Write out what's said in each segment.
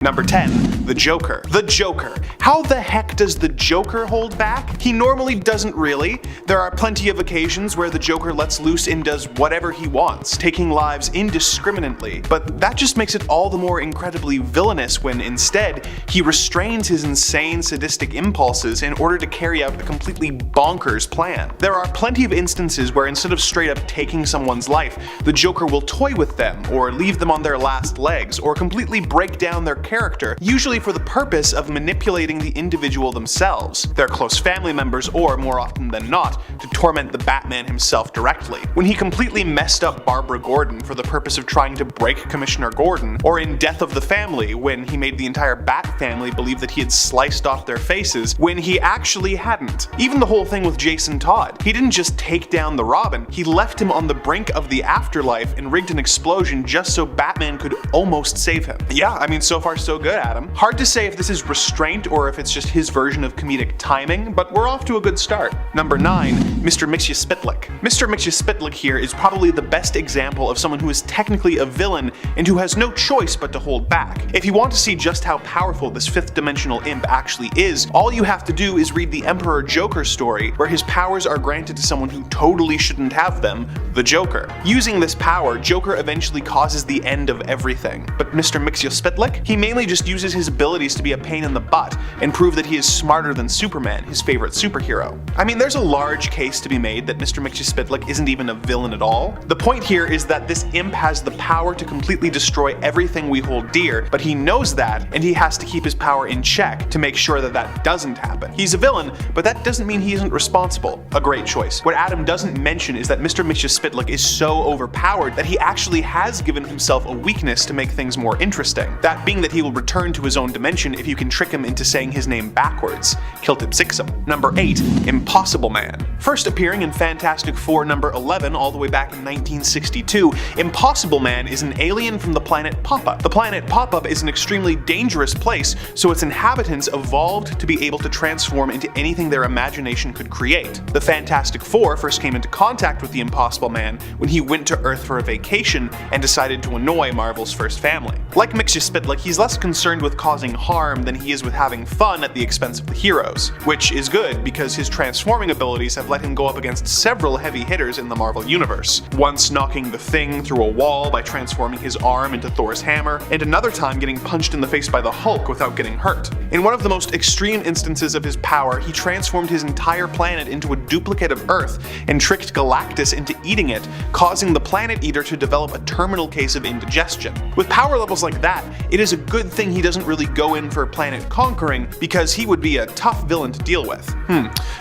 Number 10. The Joker. The Joker. How the heck does the Joker hold back? He normally doesn't really. There are plenty of occasions where the Joker lets loose and does whatever he wants, taking lives indiscriminately, but that just makes it all the more incredibly villainous when instead, he restrains his insane sadistic impulses in order to carry out a completely bonkers plan. There are plenty of instances where instead of straight up taking someone's life, the Joker will toy with them, or leave them on their last legs, or completely break down their character, usually for the purpose of manipulating the individual themselves, their close family members, or more often than not, to torment the Batman himself directly. When he completely messed up Barbara Gordon for the purpose of trying to break Commissioner Gordon, or in Death of the Family when he made the entire Bat family believe that he had sliced off their faces when he actually hadn't. Even the whole thing with Jason Todd. He didn't just take down the Robin, he left him on the brink of the afterlife and rigged an explosion just so Batman could almost save him. Yeah, I mean, so far so good, Adam. Hard to say if this is restraint or if it's just his version of comedic timing, but we're off to a good start. Number 9. Mr. Mxyzptlk. Mr. Mxyzptlk here is probably the best example of someone who is technically a villain and who has no choice but to hold back. If you want to see just how powerful this fifth dimensional imp actually is, all you have to do is read the Emperor Joker story, where his powers are granted to someone who totally shouldn't have them, the Joker. Using this power, Joker eventually causes the end of everything. But Mr. Mxyzptlk? He mainly just uses his abilities to be a pain in the butt and prove that he is smarter than Superman, his favorite superhero. I mean, there's a large case to be made that Mr. Mxyzptlk isn't even a villain at all. The point here is that this imp has the power to completely destroy everything we hold dear, but he knows that, and he has to keep his power in check to make sure that that doesn't happen. He's a villain, but that doesn't mean he isn't responsible. A great choice. What Adam doesn't mention is that Mr. Mxyzptlk is so overpowered that he actually has given himself a weakness to make things more interesting. That being that he will return to his own dimension if you can trick him into saying his name backwards. Kiltipsixum. Number 8. Impossible Man. First appearing in Fantastic Four number 11 all the way back in 1962, Impossible Man is an alien from the planet Papa. The planet Papa is an extremely dangerous place, so its inhabitants evolved to be able to transform into anything their imagination could create. The Fantastic Four first came into contact with the Impossible Man when he went to Earth for a vacation and decided to annoy Marvel's first family. Like Mxyzptlk, he's less concerned with causing harm than he is with having fun at the expense of the heroes, which is good because his transforming abilities have let him go up against several heavy hitters in the Marvel Universe, once knocking the Thing through a wall by transforming his arm into Thor's hammer, and another time getting punched in the face by the Hulk without getting hurt. In one of the most extreme instances of his power, he transformed his entire planet into a duplicate of Earth and tricked Galactus into eating it, causing the Planet Eater to develop a terminal case of indigestion. With power levels like that, it is a good thing he doesn't really go in for planet conquering, because he would be a tough villain to deal with.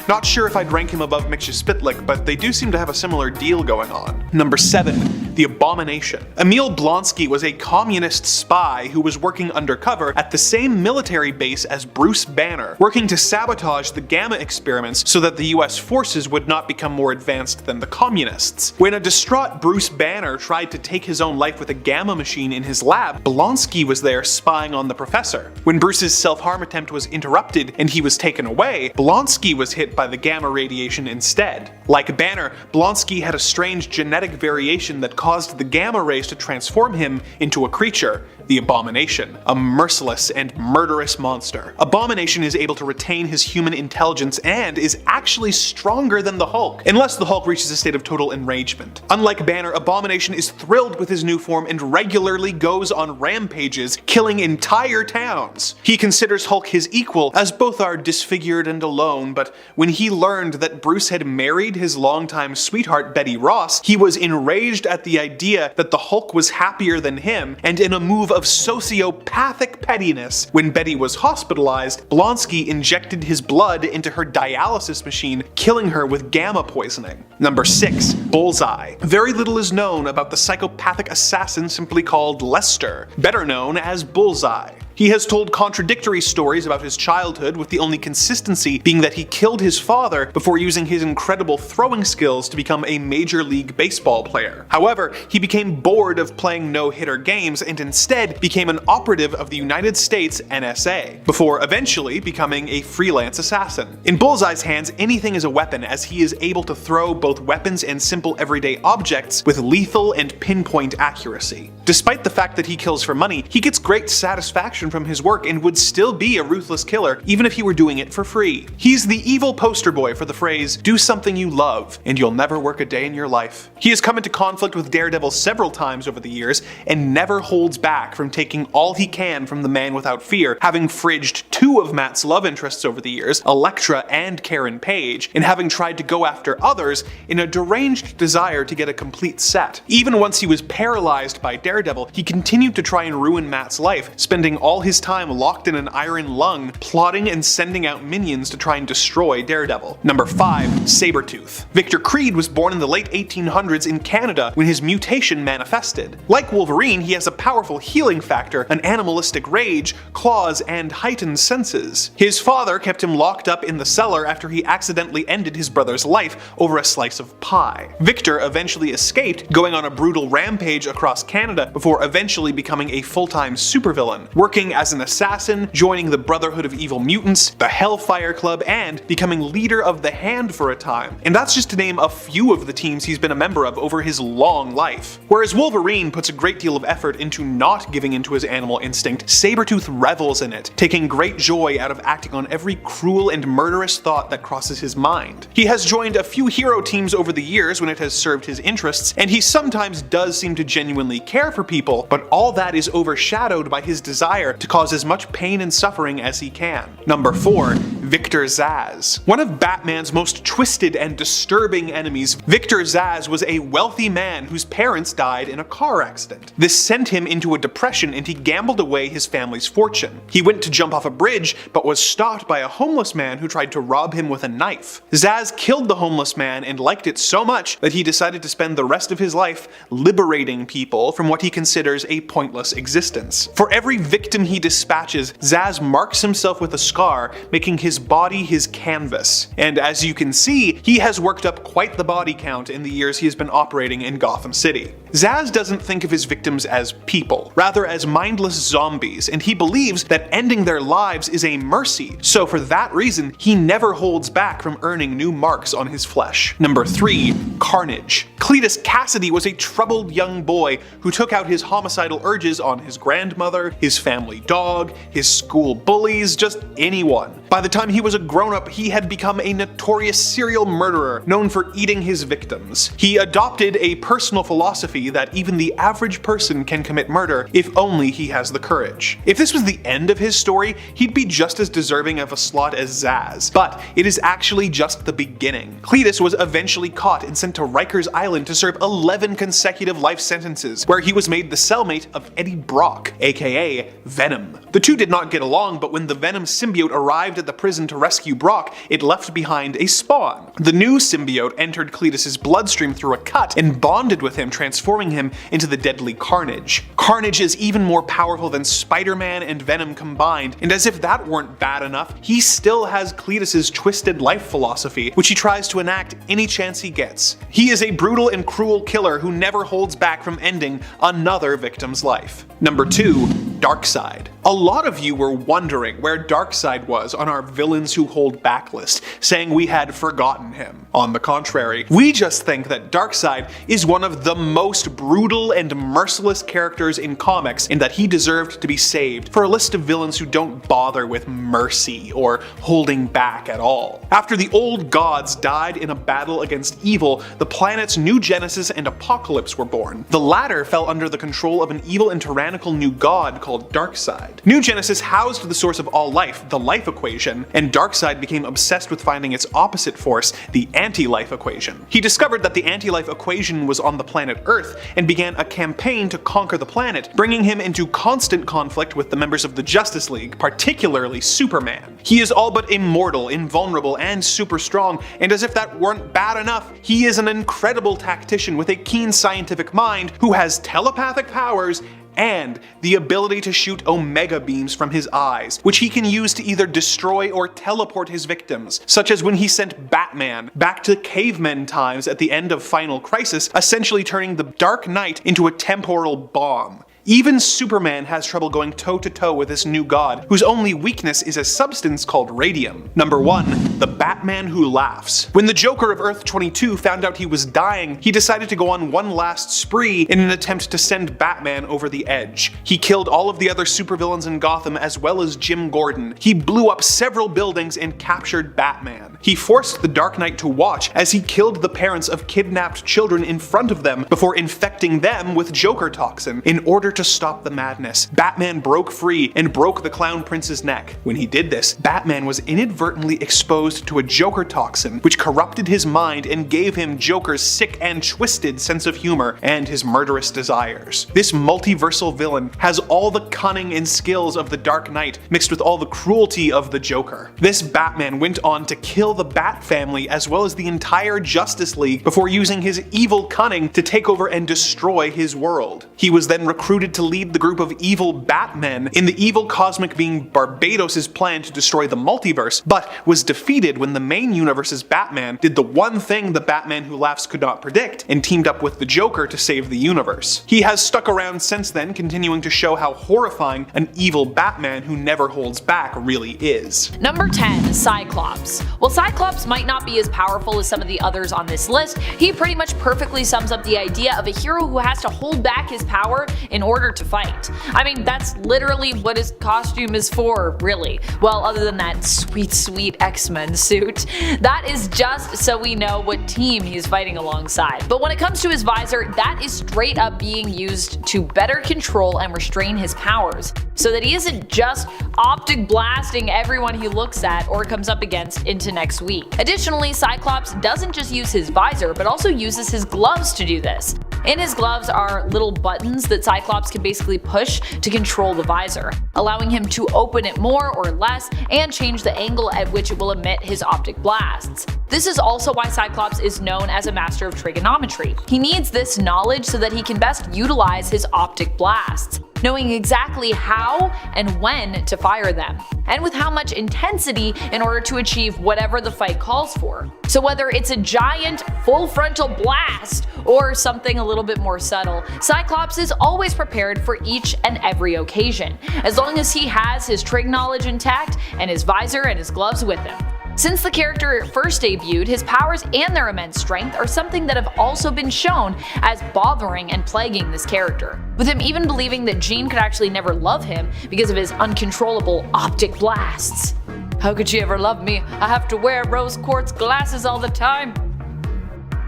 Not sure if I'd rank him above Mxyzptlk, but they do seem to have a similar deal going on. Number 7. The Abomination. Emil Blonsky was a communist spy who was working undercover at the same military base as Bruce Banner, working to sabotage the Gamma experiments so that the US forces would not become more advanced than the communists. When a distraught Bruce Banner tried to take his own life with a Gamma machine in his lab, Blonsky was there spying on the professor. When Bruce's self-harm attempt was interrupted and he was taken away, Blonsky was hit by the Gamma radiation instead. Like Banner, Blonsky had a strange genetic variation that caused the Gamma rays to transform him into a creature, the Abomination, a merciless and murderous monster. Abomination is able to retain his human intelligence and is actually stronger than the Hulk, unless the Hulk reaches a state of total enragement. Unlike Banner, Abomination is thrilled with his new form and regularly goes on rampages, killing entire towns. He considers Hulk his equal, as both are disfigured and alone, but when he learned that Bruce had married his longtime sweetheart Betty Ross, he was enraged at the idea that the Hulk was happier than him, and in a move of sociopathic pettiness, when Betty was hospitalized, Blonsky injected his blood into her dialysis machine, killing her with gamma poisoning. Number 6. Bullseye. Very little is known about the psychopathic assassin simply called Lester, better known as Bullseye. He has told contradictory stories about his childhood, with the only consistency being that he killed his father before using his incredible throwing skills to become a Major League Baseball player. However, he became bored of playing no-hitter games and instead became an operative of the United States NSA, before eventually becoming a freelance assassin. In Bullseye's hands, anything is a weapon, as he is able to throw both weapons and simple everyday objects with lethal and pinpoint accuracy. Despite the fact that he kills for money, he gets great satisfaction remuneration from his work and would still be a ruthless killer even if he were doing it for free. He's the evil poster boy for the phrase, "Do something you love, and you'll never work a day in your life." He has come into conflict with Daredevil several times over the years and never holds back from taking all he can from the Man Without Fear, having fridged two of Matt's love interests over the years, Elektra and Karen Page, and having tried to go after others in a deranged desire to get a complete set. Even once he was paralyzed by Daredevil, he continued to try and ruin Matt's life, spending all his time locked in an iron lung, plotting and sending out minions to try and destroy Daredevil. Number 5. Sabertooth. Victor Creed was born in the late 1800s in Canada when his mutation manifested. Like Wolverine, he has a powerful healing factor, an animalistic rage, claws, and heightened senses. His father kept him locked up in the cellar after he accidentally ended his brother's life over a slice of pie. Victor eventually escaped, going on a brutal rampage across Canada before eventually becoming a full-time supervillain, working as an assassin, joining the Brotherhood of Evil Mutants, the Hellfire Club, and becoming leader of the Hand for a time. And that's just to name a few of the teams he's been a member of over his long life. Whereas Wolverine puts a great deal of effort into not giving into his animal instinct, Sabertooth revels in it, taking great joy out of acting on every cruel and murderous thought that crosses his mind. He has joined a few hero teams over the years when it has served his interests, and he sometimes does seem to genuinely care for people, but all that is overshadowed by his desire to cause as much pain and suffering as he can. Number 4. Victor Zsasz. One of Batman's most twisted and disturbing enemies, Victor Zsasz was a wealthy man whose parents died in a car accident. This sent him into a depression and he gambled away his family's fortune. He went to jump off a bridge but was stopped by a homeless man who tried to rob him with a knife. Zsasz killed the homeless man and liked it so much that he decided to spend the rest of his life liberating people from what he considers a pointless existence. For every victim he dispatches, Zsasz marks himself with a scar, making his body his canvas. And as you can see, he has worked up quite the body count in the years he has been operating in Gotham City. Zsasz doesn't think of his victims as people, rather as mindless zombies, and he believes that ending their lives is a mercy, so for that reason, he never holds back from earning new marks on his flesh. Number 3. Carnage. Cletus Cassidy was a troubled young boy who took out his homicidal urges on his grandmother, his family dog, his school bullies, just anyone. By the time he was a grown-up, he had become a notorious serial murderer known for eating his victims. He adopted a personal philosophy that even the average person can commit murder if only he has the courage. If this was the end of his story, he'd be just as deserving of a slot as Zsasz, but it is actually just the beginning. Cletus was eventually caught and sent to Rikers Island to serve 11 consecutive life sentences, where he was made the cellmate of Eddie Brock, aka Venom. The two did not get along, but when the Venom symbiote arrived at the prison to rescue Brock, it left behind a spawn. The new symbiote entered Cletus's bloodstream through a cut and bonded with him, transforming him into the deadly Carnage. Carnage is even more powerful than Spider-Man and Venom combined, and as if that weren't bad enough, he still has Cletus's twisted life philosophy, which he tries to enact any chance he gets. He is a brutal and cruel killer who never holds back from ending another victim's life. Number 2. Darkseid. A lot of you were wondering where Darkseid was on our villains who hold back list, saying we had forgotten him. On the contrary, we just think that Darkseid is one of the most brutal and merciless characters in comics and that he deserved to be saved for a list of villains who don't bother with mercy or holding back at all. After the old gods died in a battle against evil, the planets New Genesis and Apocalypse were born. The latter fell under the control of an evil and tyrannical new god called Darkseid. New Genesis housed the source of all life, the life equation, and Darkseid became obsessed with finding its opposite force, the anti-life equation. He discovered that the anti-life equation was on the planet Earth and began a campaign to conquer the planet, bringing him into constant conflict with the members of the Justice League, particularly Superman. He is all but immortal, invulnerable, and super strong, and as if that weren't bad enough, he is an incredible tactician with a keen scientific mind who has telepathic powers and the ability to shoot omega beams from his eyes, which he can use to either destroy or teleport his victims, such as when he sent Batman back to cavemen times at the end of Final Crisis, essentially turning the Dark Knight into a temporal bomb. Even Superman has trouble going toe-to-toe with this new god, whose only weakness is a substance called radium. Number 1. The Batman Who Laughs. When the Joker of Earth 22 found out he was dying, he decided to go on one last spree in an attempt to send Batman over the edge. He killed all of the other supervillains in Gotham as well as Jim Gordon. He blew up several buildings and captured Batman. He forced the Dark Knight to watch as he killed the parents of kidnapped children in front of them before infecting them with Joker toxin. In order to stop the madness, Batman broke free and broke the Clown Prince's neck. When he did this, Batman was inadvertently exposed to a Joker toxin, which corrupted his mind and gave him Joker's sick and twisted sense of humor and his murderous desires. This multiversal villain has all the cunning and skills of the Dark Knight mixed with all the cruelty of the Joker. This Batman went on to kill the Bat family as well as the entire Justice League before using his evil cunning to take over and destroy his world. He was then recruited to lead the group of evil Batmen in the evil cosmic being Barbados' plan to destroy the multiverse, but was defeated when the main universe's Batman did the one thing the Batman Who Laughs could not predict and teamed up with the Joker to save the universe. He has stuck around since then, continuing to show how horrifying an evil Batman who never holds back really is. Number 10. Cyclops. While Cyclops might not be as powerful as some of the others on this list, he pretty much perfectly sums up the idea of a hero who has to hold back his power in order to fight. I mean, that's literally what his costume is for, really. Well, other than that sweet X-Men suit. That is just so we know what team he's fighting alongside. But when it comes to his visor, that is straight up being used to better control and restrain his powers, so that he isn't just optic blasting everyone he looks at or comes up against into next week. Additionally, Cyclops doesn't just use his visor, but also uses his gloves to do this. In his gloves are little buttons that Cyclops can basically push to control the visor, allowing him to open it more or less and change the angle at which it will emit his optic blasts. This is also why Cyclops is known as a master of trigonometry. He needs this knowledge so that he can best utilize his optic blasts, knowing exactly how and when to fire them, and with how much intensity in order to achieve whatever the fight calls for. So whether it's a giant full frontal blast or something a little bit more subtle, Cyclops is always prepared for each and every occasion, as long as he has his trig knowledge intact and his visor and his gloves with him. Since the character first debuted, his powers and their immense strength are something that have also been shown as bothering and plaguing this character, with him even believing that Jean could actually never love him because of his uncontrollable optic blasts. How could she ever love me? I have to wear rose quartz glasses all the time.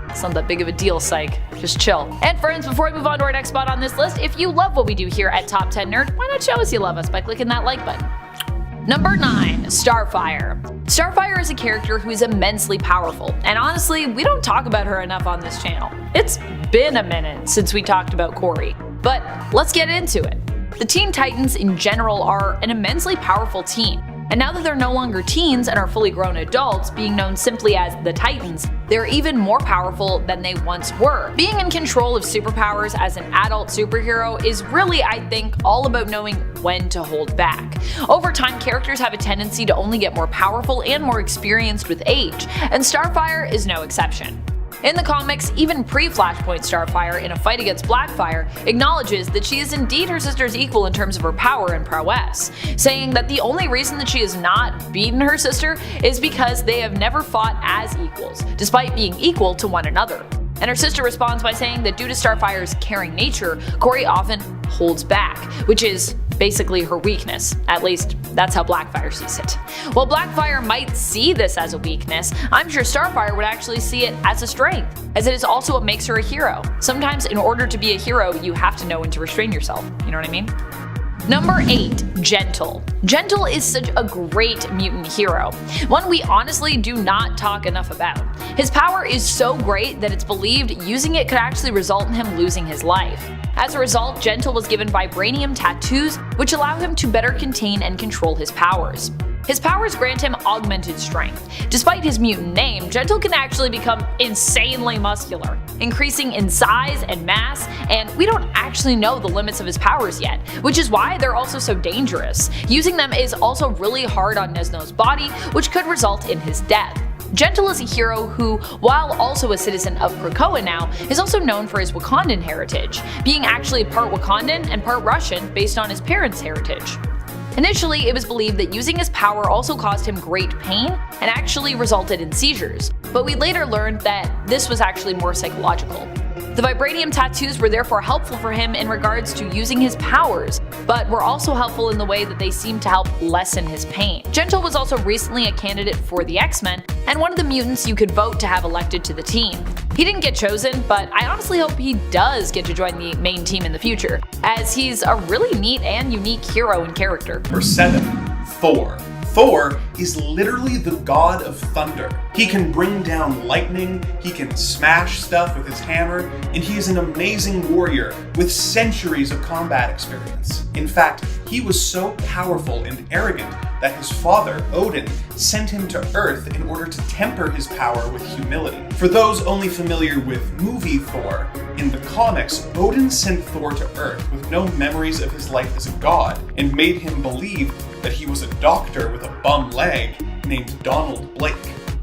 It's not that big of a deal, psych. Just chill. And friends, before we move on to our next spot on this list, if you love what we do here at Top 10 Nerd, why not show us you love us by clicking that like button? Number 9. Starfire. Starfire is a character who is immensely powerful, and honestly, we don't talk about her enough on this channel. It's been a minute since we talked about Corey, but let's get into it. The Teen Titans in general are an immensely powerful team, and now that they're no longer teens and are fully grown adults, being known simply as the Titans, they're even more powerful than they once were. Being in control of superpowers as an adult superhero is really, I think, all about knowing when to hold back. Over time, characters have a tendency to only get more powerful and more experienced with age, and Starfire is no exception. In the comics, even pre-Flashpoint Starfire in a fight against Blackfire acknowledges that she is indeed her sister's equal in terms of her power and prowess, saying that the only reason that she has not beaten her sister is because they have never fought as equals, despite being equal to one another. And her sister responds by saying that due to Starfire's caring nature, Corey often holds back, which is basically her weakness. At least, that's how Blackfire sees it. While Blackfire might see this as a weakness, I'm sure Starfire would actually see it as a strength, as it is also what makes her a hero. Sometimes in order to be a hero, you have to know when to restrain yourself, you know what I mean? Number 8. Gentle. Gentle is such a great mutant hero, one we honestly do not talk enough about. His power is so great that it's believed using it could actually result in him losing his life. As a result, Gentle was given vibranium tattoos, which allow him to better contain and control his powers. His powers grant him augmented strength. Despite his mutant name, Gentle can actually become insanely muscular, increasing in size and mass, and we don't actually know the limits of his powers yet, which is why they're also so dangerous. Using them is also really hard on Nesno's body, which could result in his death. Gentle is a hero who, while also a citizen of Krakoa now, is also known for his Wakandan heritage, being actually part Wakandan and part Russian based on his parents' heritage. Initially, it was believed that using his power also caused him great pain and actually resulted in seizures, but we later learned that this was actually more psychological. The vibranium tattoos were therefore helpful for him in regards to using his powers, but were also helpful in the way that they seemed to help lessen his pain. Gentle was also recently a candidate for the X-Men, and one of the mutants you could vote to have elected to the team. He didn't get chosen, but I honestly hope he does get to join the main team in the future, as he's a really neat and unique hero and character. Number 7. Thor. Thor is literally the god of thunder. He can bring down lightning, he can smash stuff with his hammer, and he is an amazing warrior with centuries of combat experience. In fact, he was so powerful and arrogant that his father, Odin, sent him to Earth in order to temper his power with humility. For those only familiar with movie Thor, in the comics, Odin sent Thor to Earth with no memories of his life as a god, and made him believe that he was a doctor with a bum leg named Donald Blake.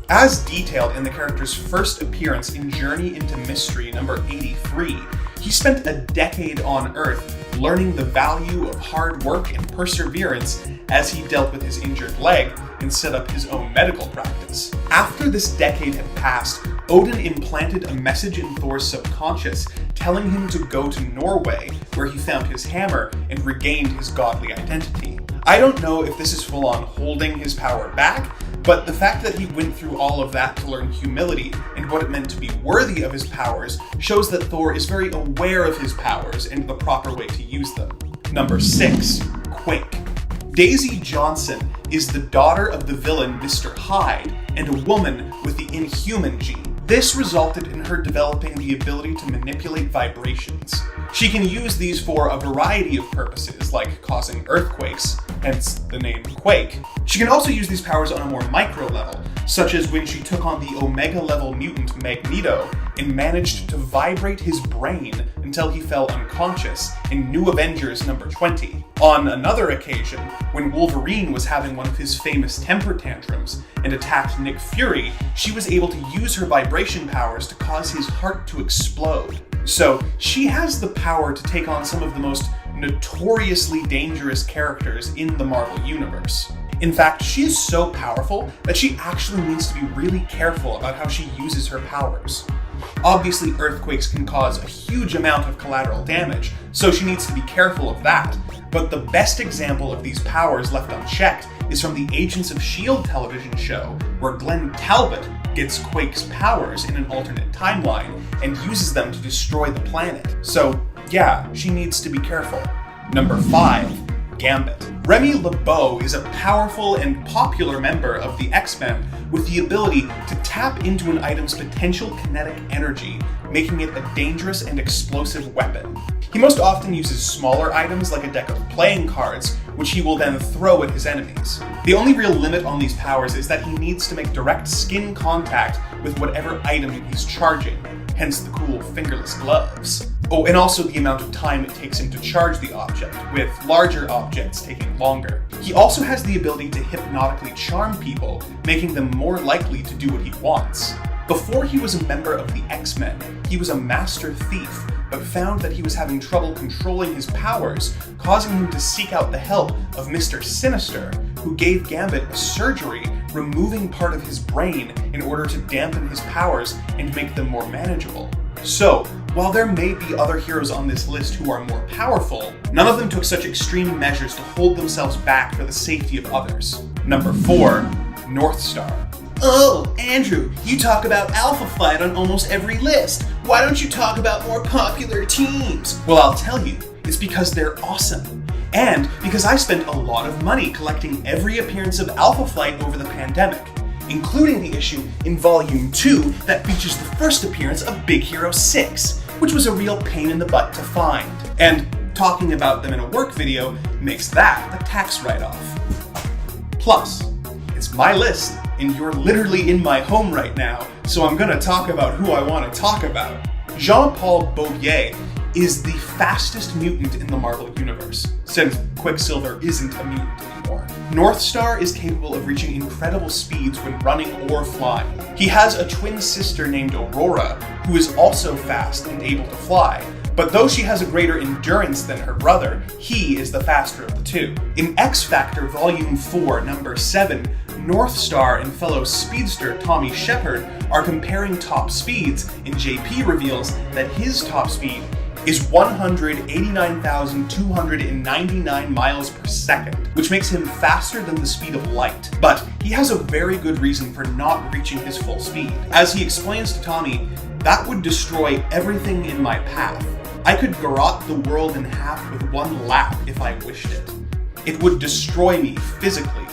As detailed in the character's first appearance in Journey into Mystery number 83, he spent a decade on Earth learning the value of hard work and perseverance as he dealt with his injured leg and set up his own medical practice. After this decade had passed, Odin implanted a message in Thor's subconscious telling him to go to Norway, where he found his hammer and regained his godly identity. I don't know if this is full-on holding his power back, but the fact that he went through all of that to learn humility and what it meant to be worthy of his powers shows that Thor is very aware of his powers and the proper way to use them. Number 6. Quake. Daisy Johnson is the daughter of the villain Mr. Hyde and a woman with the Inhuman gene. This resulted in her developing the ability to manipulate vibrations. She can use these for a variety of purposes, like causing earthquakes, hence the name Quake. She can also use these powers on a more micro level, such as when she took on the Omega-level mutant Magneto and managed to vibrate his brain until he fell unconscious in New Avengers number 20. On another occasion, when Wolverine was having one of his famous temper tantrums and attacked Nick Fury, she was able to use her vibration powers to cause his heart to explode. So, she has the power to take on some of the most notoriously dangerous characters in the Marvel Universe. In fact, she is so powerful that she actually needs to be really careful about how she uses her powers. Obviously, earthquakes can cause a huge amount of collateral damage, so she needs to be careful of that. But the best example of these powers left unchecked is from the Agents of S.H.I.E.L.D. television show, where Glenn Talbot gets Quake's powers in an alternate timeline and uses them to destroy the planet. So yeah, she needs to be careful. Number 5. Gambit. Remy LeBeau is a powerful and popular member of the X-Men with the ability to tap into an item's potential kinetic energy, making it a dangerous and explosive weapon. He most often uses smaller items like a deck of playing cards, which he will then throw at his enemies. The only real limit on these powers is that he needs to make direct skin contact with whatever item he's charging, hence the cool fingerless gloves. Oh, and also the amount of time it takes him to charge the object, with larger objects taking longer. He also has the ability to hypnotically charm people, making them more likely to do what he wants. Before he was a member of the X-Men, he was a master thief, but found that he was having trouble controlling his powers, causing him to seek out the help of Mr. Sinister, who gave Gambit a surgery, removing part of his brain in order to dampen his powers and make them more manageable. So, while there may be other heroes on this list who are more powerful, none of them took such extreme measures to hold themselves back for the safety of others. Number 4. Northstar. Oh, Andrew, you talk about Alpha Flight on almost every list. Why don't you talk about more popular teams? Well, I'll tell you, it's because they're awesome. And because I spent a lot of money collecting every appearance of Alpha Flight over the pandemic, including the issue in Volume 2 that features the first appearance of Big Hero 6, which was a real pain in the butt to find. And talking about them in a work video makes that a tax write-off. Plus, it's my list, and you're literally in my home right now, so I'm gonna talk about who I want to talk about. Jean-Paul Beaulier is the fastest mutant in the Marvel Universe, since Quicksilver isn't a mutant anymore. Northstar is capable of reaching incredible speeds when running or flying. He has a twin sister named Aurora, who is also fast and able to fly, but though she has a greater endurance than her brother, he is the faster of the two. In X Factor Volume 4, Number 7, Northstar and fellow speedster Tommy Shepard are comparing top speeds, and JP reveals that his top speed is 189,299 miles per second, which makes him faster than the speed of light. But he has a very good reason for not reaching his full speed. As he explains to Tommy, that would destroy everything in my path. I could garrote the world in half with one lap if I wished it. It would destroy me physically,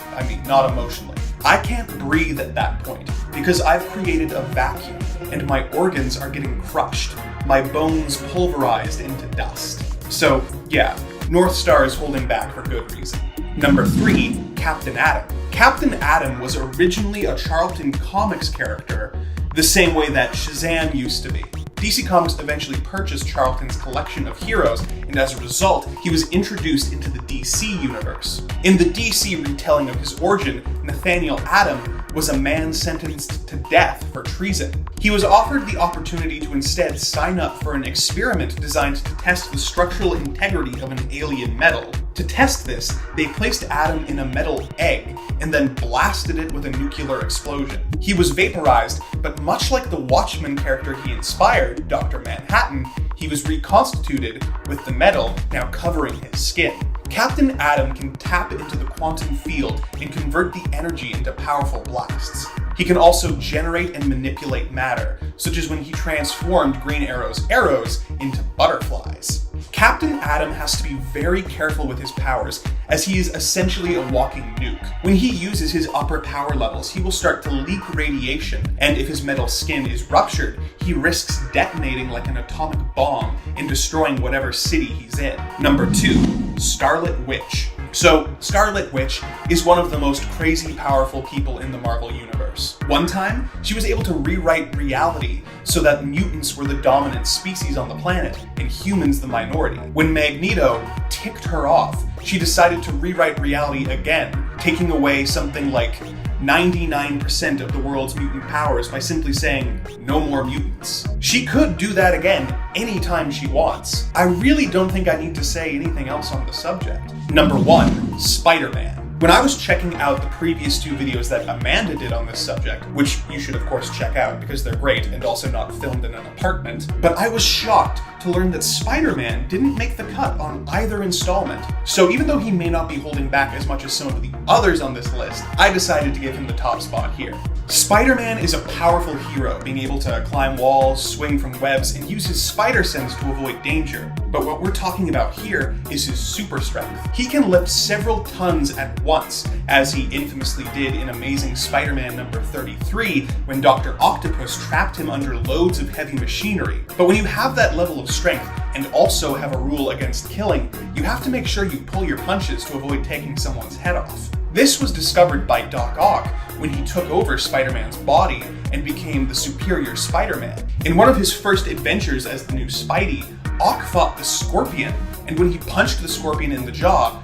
not emotionally. I can't breathe at that point because I've created a vacuum and my organs are getting crushed, my bones pulverized into dust. So yeah, Northstar is holding back for good reason. Number 3, Captain Atom. Captain Atom was originally a Charlton Comics character, the same way that Shazam used to be. DC Comics eventually purchased Charlton's collection of heroes, and as a result, he was introduced into the DC universe. In the DC retelling of his origin, Nathaniel Atom was a man sentenced to death for treason. He was offered the opportunity to instead sign up for an experiment designed to test the structural integrity of an alien metal. To test this, they placed Atom in a metal egg and then blasted it with a nuclear explosion. He was vaporized, but much like the Watchmen character he inspired, Dr. Manhattan, he was reconstituted with the metal now covering his skin. Captain Atom can tap into the quantum field and convert the energy into powerful blasts. He can also generate and manipulate matter, such as when he transformed Green Arrow's arrows into butterflies. Captain Atom has to be very careful with his powers, as he is essentially a walking nuke. When he uses his upper power levels, he will start to leak radiation, and if his metal skin is ruptured, he risks detonating like an atomic bomb and destroying whatever city he's in. Number 2, Scarlet Witch. So, Scarlet Witch is one of the most crazy powerful people in the Marvel Universe. One time, she was able to rewrite reality so that mutants were the dominant species on the planet and humans the minority. When Magneto ticked her off, she decided to rewrite reality again, taking away something like 99% of the world's mutant powers by simply saying, no more mutants. She could do that again anytime she wants. I really don't think I need to say anything else on the subject. Number 1, SpiderMan. When I was checking out the previous 2 videos that Amanda did on this subject, which you should of course check out because they're great and also not filmed in an apartment, but I was shocked to learn that Spider-Man didn't make the cut on either installment. So even though he may not be holding back as much as some of the others on this list, I decided to give him the top spot here. Spider-Man is a powerful hero, being able to climb walls, swing from webs, and use his spider sense to avoid danger. But what we're talking about here is his super strength. He can lift several tons at once, as he infamously did in Amazing Spider-Man number 33, when Dr. Octopus trapped him under loads of heavy machinery. But when you have that level of strength, and also have a rule against killing, you have to make sure you pull your punches to avoid taking someone's head off. This was discovered by Doc Ock when he took over Spider-Man's body and became the superior Spider-Man. In one of his first adventures as the new Spidey, Ock fought the Scorpion, and when he punched the Scorpion in the jaw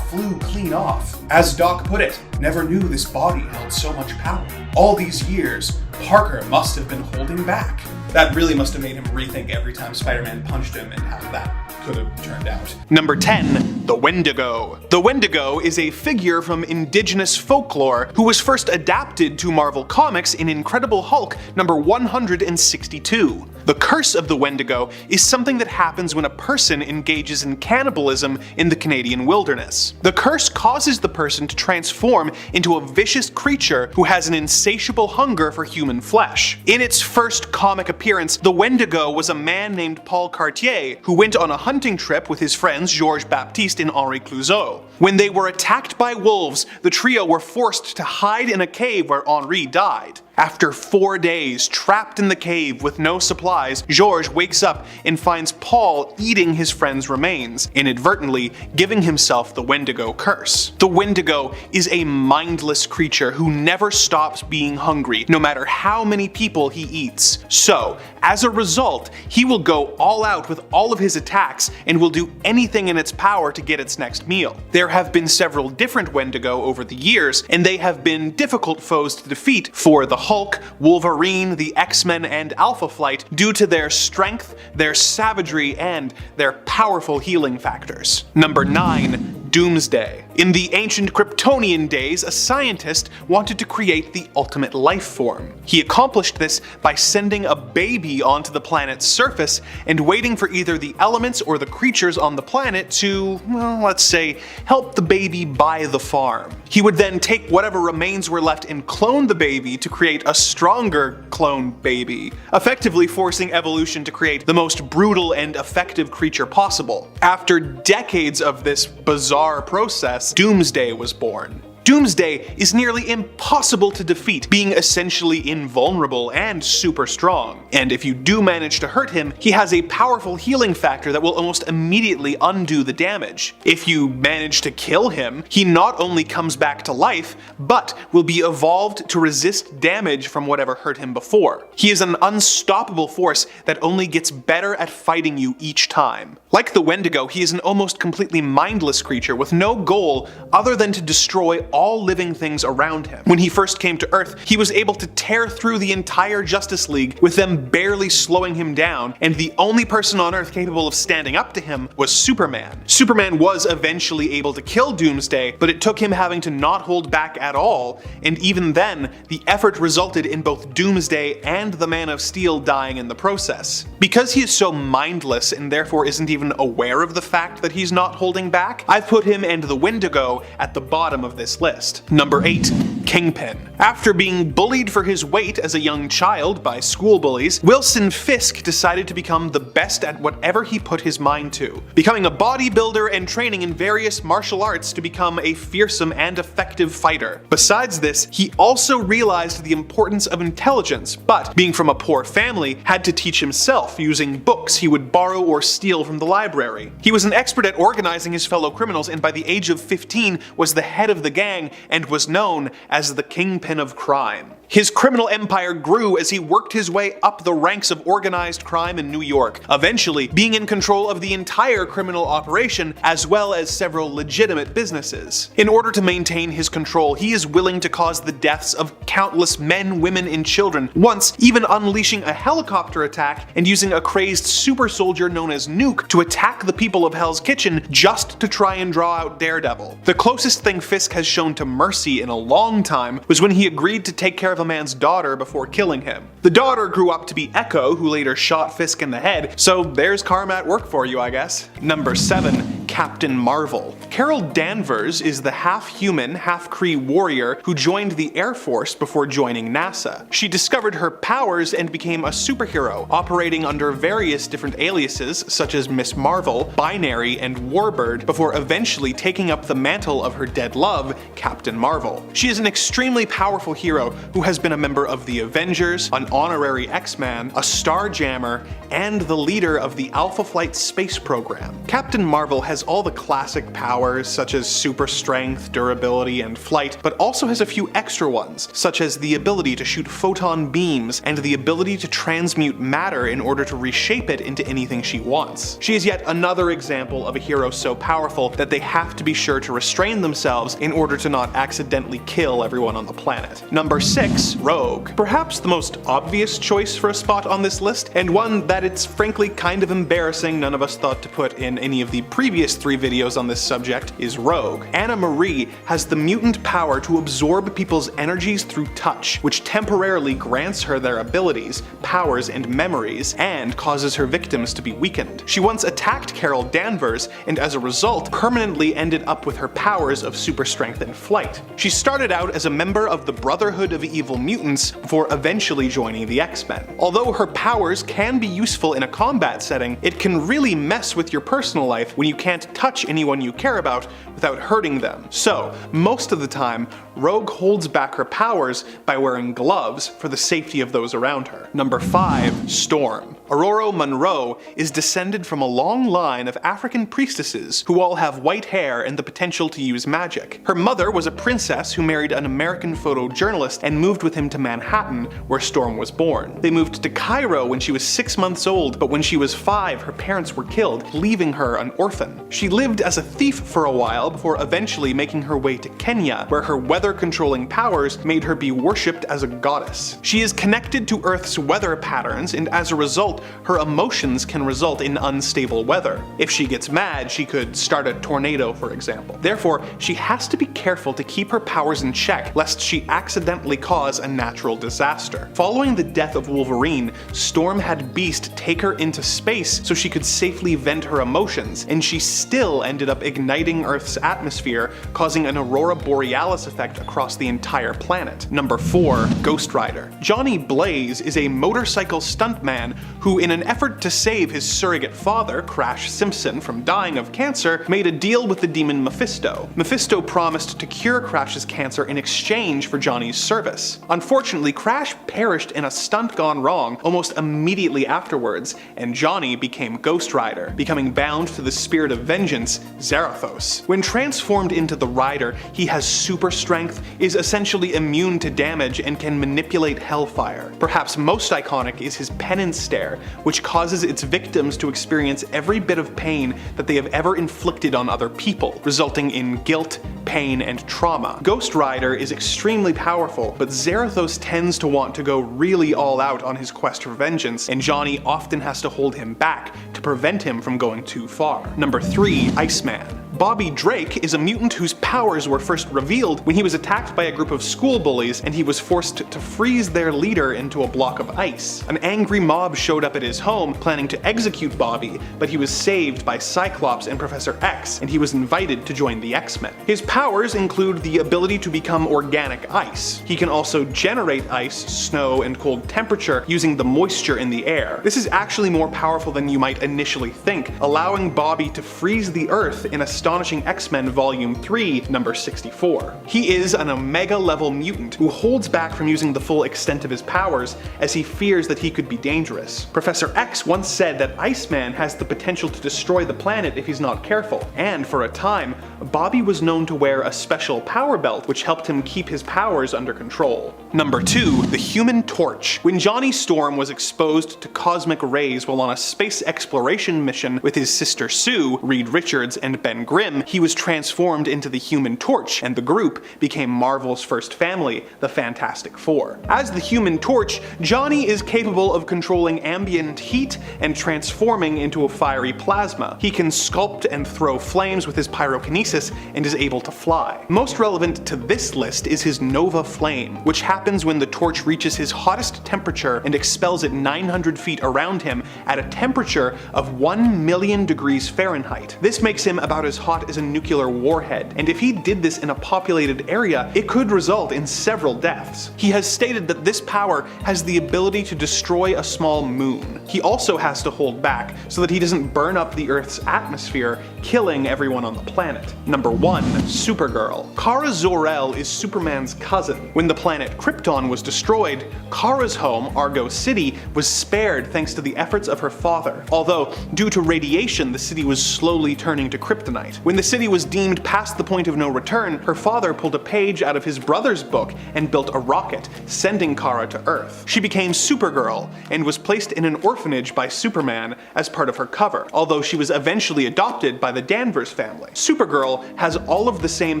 flew clean off. As Doc put it, never knew this body held so much power. All these years, Parker must have been holding back. That really must have made him rethink every time Spider-Man punched him and how that could have turned out. Number 10, the Windigo. The Windigo is a figure from indigenous folklore who was first adapted to Marvel Comics in Incredible Hulk number 162. The curse of the Wendigo is something that happens when a person engages in cannibalism in the Canadian wilderness. The curse causes the person to transform into a vicious creature who has an insatiable hunger for human flesh. In its first comic appearance, the Wendigo was a man named Paul Cartier who went on a hunting trip with his friends Georges Baptiste and Henri Clouzot. When they were attacked by wolves, the trio were forced to hide in a cave where Henri died. After 4 days trapped in the cave with no supplies, George wakes up and finds Paul eating his friend's remains, inadvertently giving himself the Windigo curse. The Windigo is a mindless creature who never stops being hungry, no matter how many people he eats. So, as a result, he will go all out with all of his attacks and will do anything in its power to get its next meal. There have been several different Windigo over the years, and they have been difficult foes to defeat for the Hulk, Wolverine, the X-Men, and Alpha Flight due to their strength, their savagery, and their powerful healing factors. Number 9. Doomsday. In the ancient Kryptonian days, a scientist wanted to create the ultimate life form. He accomplished this by sending a baby onto the planet's surface and waiting for either the elements or the creatures on the planet to, well, let's say, help the baby buy the farm. He would then take whatever remains were left and clone the baby to create a stronger cloned baby, effectively forcing evolution to create the most brutal and effective creature possible. After decades of this bizarre process, Doomsday was born. Doomsday is nearly impossible to defeat, being essentially invulnerable and super strong. And if you do manage to hurt him, he has a powerful healing factor that will almost immediately undo the damage. If you manage to kill him, he not only comes back to life, but will be evolved to resist damage from whatever hurt him before. He is an unstoppable force that only gets better at fighting you each time. Like the Wendigo, he is an almost completely mindless creature with no goal other than to destroy all living things around him. When he first came to Earth, he was able to tear through the entire Justice League with them barely slowing him down, and the only person on Earth capable of standing up to him was Superman. Superman was eventually able to kill Doomsday, but it took him having to not hold back at all, and even then, the effort resulted in both Doomsday and the Man of Steel dying in the process. Because he is so mindless and therefore isn't even aware of the fact that he's not holding back, I've put him and the Windigo at the bottom of this list. Number 8. Kingpin. After being bullied for his weight as a young child by school bullies, Wilson Fisk decided to become the best at whatever he put his mind to, becoming a bodybuilder and training in various martial arts to become a fearsome and effective fighter. Besides this, he also realized the importance of intelligence, but being from a poor family, had to teach himself using books he would borrow or steal from the library. He was an expert at organizing his fellow criminals, and by the age of 15 was the head of the gang and was known as the Kingpin of crime. His criminal empire grew as he worked his way up the ranks of organized crime in New York, eventually being in control of the entire criminal operation as well as several legitimate businesses. In order to maintain his control, he is willing to cause the deaths of countless men, women, and children, once even unleashing a helicopter attack and using a crazed super soldier known as Nuke to attack the people of Hell's Kitchen just to try and draw out Daredevil. The closest thing Fisk has shown to mercy in a long time was when he agreed to take care of a man's daughter before killing him. The daughter grew up to be Echo, who later shot Fisk in the head, so there's karma at work for you, I guess. Number 7. Captain Marvel. Carol Danvers is the half-human, half-Kree warrior who joined the Air Force before joining NASA. She discovered her powers and became a superhero, operating under various different aliases such as Miss Marvel, Binary, and Warbird, before eventually taking up the mantle of her dead love, Captain Marvel. She is an extremely powerful hero who has been a member of the Avengers, an honorary X-Man, a Starjammer, and the leader of the Alpha Flight space program. Captain Marvel has all the classic powers such as super strength, durability, and flight, but also has a few extra ones, such as the ability to shoot photon beams and the ability to transmute matter in order to reshape it into anything she wants. She is yet another example of a hero so powerful that they have to be sure to restrain themselves in order to not accidentally kill everyone on the planet. Number 6. Rogue. Perhaps the most obvious choice for a spot on this list, and one that it's frankly kind of embarrassing none of us thought to put in any of the previous 3 videos on this subject, is Rogue. Anna Marie has the mutant power to absorb people's energies through touch, which temporarily grants her their abilities, powers, and memories, and causes her victims to be weakened. She once attacked Carol Danvers, and as a result, permanently ended up with her powers of super strength and flight. She started out as a member of the Brotherhood of Evil Mutants before eventually joining the X-Men. Although her powers can be useful in a combat setting, it can really mess with your personal life when you can't can't touch anyone you care about without hurting them. So, most of the time, Rogue holds back her powers by wearing gloves for the safety of those around her. Number 5. Storm. Aurora Monroe is descended from a long line of African priestesses who all have white hair and the potential to use magic. Her mother was a princess who married an American photojournalist and moved with him to Manhattan, where Storm was born. They moved to Cairo when she was 6 months old, but when she was 5, her parents were killed, leaving her an orphan. She lived as a thief for a while before eventually making her way to Kenya, where her weather-controlling powers made her be worshipped as a goddess. She is connected to Earth's weather patterns, and as a result, her emotions can result in unstable weather. If she gets mad, she could start a tornado, for example. Therefore, she has to be careful to keep her powers in check, lest she accidentally cause a natural disaster. Following the death of Wolverine, Storm had Beast take her into space so she could safely vent her emotions, and she still ended up igniting Earth's atmosphere, causing an aurora borealis effect across the entire planet. Number 4. Ghost Rider. Johnny Blaze is a motorcycle stuntman who, in an effort to save his surrogate father, Crash Simpson, from dying of cancer, made a deal with the demon Mephisto. Mephisto promised to cure Crash's cancer in exchange for Johnny's service. Unfortunately, Crash perished in a stunt gone wrong almost immediately afterwards, and Johnny became Ghost Rider, becoming bound to the spirit of vengeance, Zarathos. When transformed into the Rider, he has super strength, is essentially immune to damage, and can manipulate hellfire. Perhaps most iconic is his penance stare, which causes its victims to experience every bit of pain that they have ever inflicted on other people, resulting in guilt, pain, and trauma. Ghost Rider is extremely powerful, but Zarathos tends to want to go really all out on his quest for vengeance, and Johnny often has to hold him back to prevent him from going too far. Number 3. Iceman. Bobby Drake is a mutant whose powers were first revealed when he was attacked by a group of school bullies and he was forced to freeze their leader into a block of ice. An angry mob showed up at his home planning to execute Bobby, but he was saved by Cyclops and Professor X, and he was invited to join the X-Men. His powers include the ability to become organic ice. He can also generate ice, snow, and cold temperature using the moisture in the air. This is actually more powerful than you might initially think, allowing Bobby to freeze the Earth in Astonishing X-Men Volume 3, number 64. He is an Omega-level mutant who holds back from using the full extent of his powers as he fears that he could be dangerous. Professor X once said that Iceman has the potential to destroy the planet if he's not careful, and for a time, Bobby was known to wear a special power belt which helped him keep his powers under control. Number 2. The Human Torch. When Johnny Storm was exposed to cosmic rays while on a space exploration mission with his sister Sue, Reed Richards, and Ben Grimm, he was transformed into the Human Torch, and the group became Marvel's first family, the Fantastic Four. As the Human Torch, Johnny is capable of controlling ambient heat and transforming into a fiery plasma. He can sculpt and throw flames with his pyrokinesis and is able to fly. Most relevant to this list is his Nova Flame, which happens when the torch reaches his hottest temperature and expels it 900 feet around him at a temperature of 1 million degrees Fahrenheit. This makes him about as hot as a nuclear warhead, and if he did this in a populated area, it could result in several deaths. He has stated that this power has the ability to destroy a small moon. He also has to hold back so that he doesn't burn up the Earth's atmosphere, killing everyone on the planet. Number 1. Supergirl. Kara Zor-El is Superman's cousin. When the planet Krypton was destroyed, Kara's home, Argo City, was spared thanks to the efforts of her father, although due to radiation the city was slowly turning to kryptonite. When the city was deemed past the point of no return, her father pulled a page out of his brother's book and built a rocket, sending Kara to Earth. She became Supergirl and was placed in an orphanage by Superman as part of her cover, although she was eventually adopted by the Danvers family. Supergirl has all of the same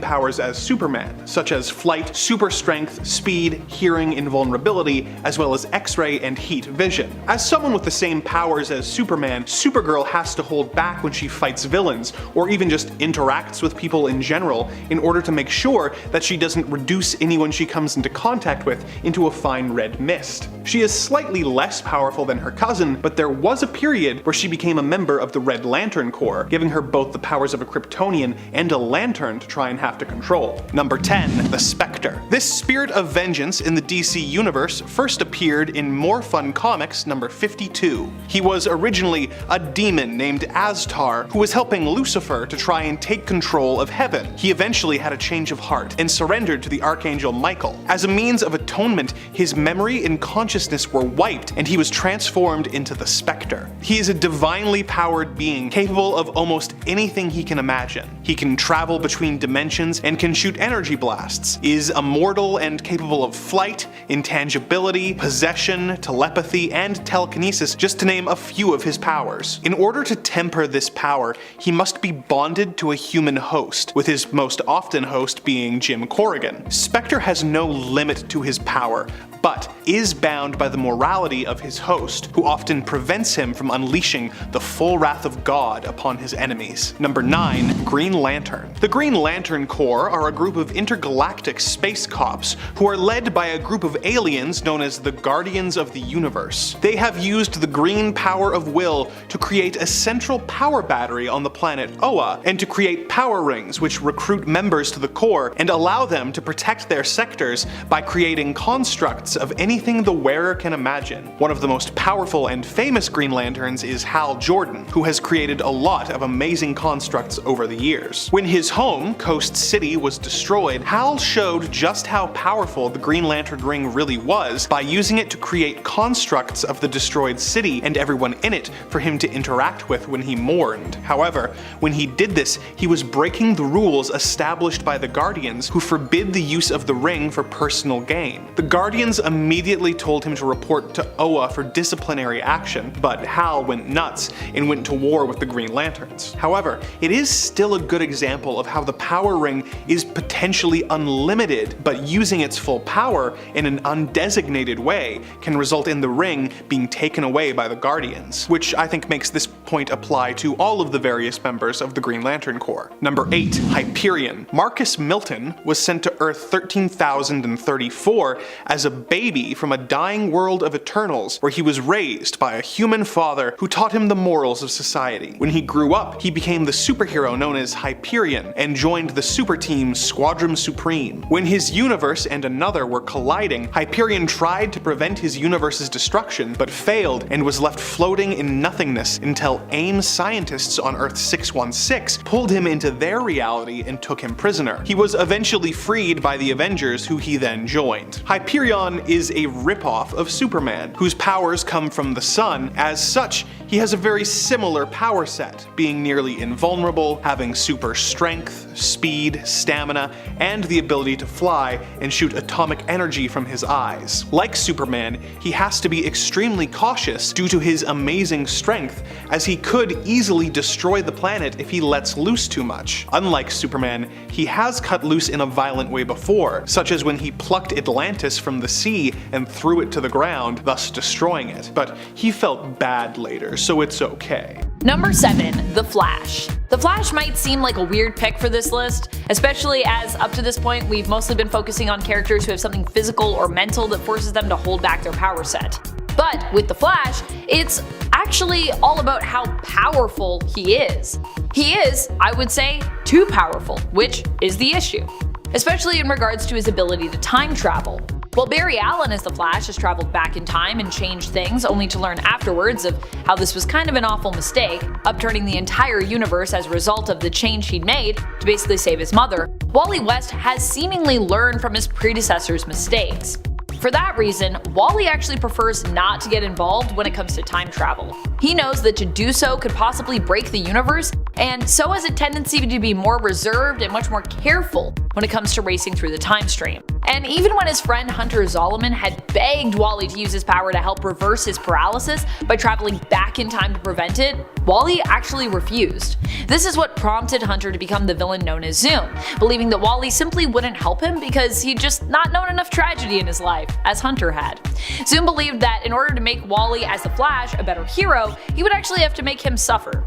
powers as Superman, such as flight, super strength, speed, hearing, invulnerability, as well as X-ray and heat vision. As someone with the same powers as Superman, Supergirl has to hold back when she fights villains, or even just interacts with people in general, in order to make sure that she doesn't reduce anyone she comes into contact with into a fine red mist. She is slightly less powerful than her cousin, but there was a period where she became a member of the Red Lantern Corps, giving her both the powers of a Kryptonian and a lantern to try and have to control. Number 10. The Spectre. This spirit of vengeance in the DC universe first appeared in More Fun Comics number 52. He was originally a demon named Aztar who was helping Lucifer to try and take control of heaven. He eventually had a change of heart and surrendered to the Archangel Michael. As a means of atonement, his memory and consciousness were wiped and he was transformed into the Spectre. He is a divinely powered being capable of almost anything he can imagine. He can travel between dimensions and can shoot energy blasts, is immortal and capable of flight, intangibility, possession, telepathy, and telekinesis, just to name a few of his powers. In order to temper this power, he must be bonded to a human host, with his most often host being Jim Corrigan. Spectre has no limit to his power, but is bound by the morality of his host, who often prevents him from unleashing the full wrath of God upon his enemies. Number 9. Green Lantern. The Green Lantern Corps are a group of intergalactic space cops who are led by a group of aliens known as the Guardians of the Universe. They have used the green power of will to create a central power battery on the planet Oa, and to create power rings which recruit members to the Corps and allow them to protect their sectors by creating constructs of anything the wearer can imagine. One of the most powerful and famous Green Lanterns is Hal Jordan, who has created a lot of amazing constructs over the years. When his home, Coast City, was destroyed, Hal showed just how powerful the Green Lantern ring really was by using it to create constructs of the destroyed city and everyone in it for him to interact with when he mourned. However, when he did this, he was breaking the rules established by the Guardians, who forbid the use of the ring for personal gain. The Guardians immediately told him to report to Oa for disciplinary action, but Hal went nuts and went to war with the Green Lanterns. However, it is still a good example of how the power ring is potentially unlimited, but using its full power in an undesignated way can result in the ring being taken away by the Guardians, which I think makes this point apply to all of the various members of the Green Lantern Corps. Number 8. Hyperion. Marcus Milton was sent to Earth 13,034 as a baby from a dying world of Eternals, where he was raised by a human father who taught him the morals of society. When he grew up, he became the superhero known as Hyperion and joined the super team Squadron Supreme. When his universe and another were colliding, Hyperion tried to prevent his universe's destruction, but failed and was left floating in nothingness until AIM scientists on Earth 616 pulled him into their reality and took him prisoner. He was eventually freed by the Avengers, who he then joined. Hyperion is a ripoff of Superman, whose powers come from the sun. As such, he has a very similar power set, being nearly invulnerable, having super strength, speed, stamina, and the ability to fly and shoot atomic energy from his eyes. Like Superman, he has to be extremely cautious due to his amazing strength, as he could easily destroy the planet if he lets loose too much. Unlike Superman, he has cut loose in a violent way before, such as when he plucked Atlantis from the sea and threw it to the ground, thus destroying it. But he felt bad later, so it's okay. Number 7. The Flash. The Flash might seem like a weird pick for this list, especially as up to this point we've mostly been focusing on characters who have something physical or mental that forces them to hold back their power set. But with the Flash, it's actually all about how powerful he is. He is, I would say, too powerful, which is the issue, especially in regards to his ability to time travel. While Barry Allen as the Flash has traveled back in time and changed things, only to learn afterwards of how this was kind of an awful mistake, upturning the entire universe as a result of the change he'd made to basically save his mother, Wally West has seemingly learned from his predecessor's mistakes. For that reason, Wally actually prefers not to get involved when it comes to time travel. He knows that to do so could possibly break the universe, and so has a tendency to be more reserved and much more careful when it comes to racing through the time stream. And even when his friend Hunter Zolomon had begged Wally to use his power to help reverse his paralysis by traveling back in time to prevent it, Wally actually refused. This is what prompted Hunter to become the villain known as Zoom, believing that Wally simply wouldn't help him because he'd just not known enough tragedy in his life, as Hunter had. Zoom believed that in order to make Wally as the Flash a better hero, he would actually have to make him suffer.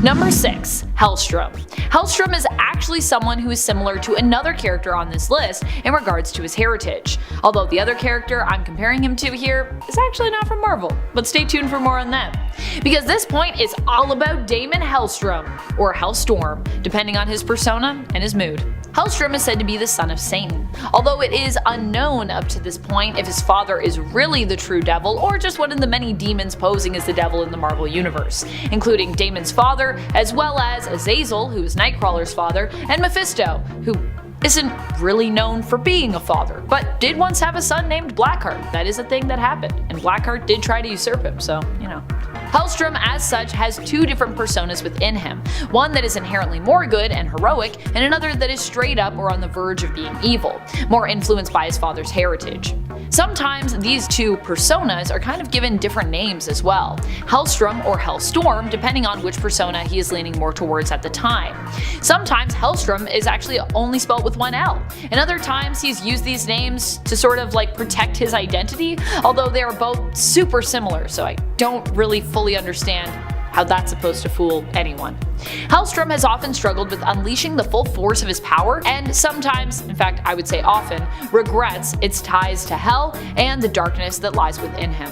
Number 6. Hellstrom. Hellstrom is actually someone who is similar to another character on this list in regards to his heritage, although the other character I'm comparing him to here is actually not from Marvel, but stay tuned for more on that. Because this point is all about Damon Hellstrom, or Hellstorm, depending on his persona and his mood. Hellstrom is said to be the son of Satan, although it is unknown up to this point if his father is really the true devil or just one of the many demons posing as the devil in the Marvel Universe, including Damon's father, as well as Azazel, who is Nightcrawler's father, and Mephisto, who isn't really known for being a father, but did once have a son named Blackheart. That is a thing that happened, and Blackheart did try to usurp him, so, you know. Hellstrom, as such, has two different personas within him, one that is inherently more good and heroic, and another that is straight up or on the verge of being evil, more influenced by his father's heritage. Sometimes these two personas are kind of given different names as well, Hellstrom or Hellstorm, depending on which persona he is leaning more towards at the time. Sometimes Hellstrom is actually only spelled with one L, and other times he's used these names to sort of like protect his identity, although they are both super similar, so I don't really fully understand how that's supposed to fool anyone. Hellstrom has often struggled with unleashing the full force of his power, and sometimes, in fact I would say often, regrets its ties to hell and the darkness that lies within him.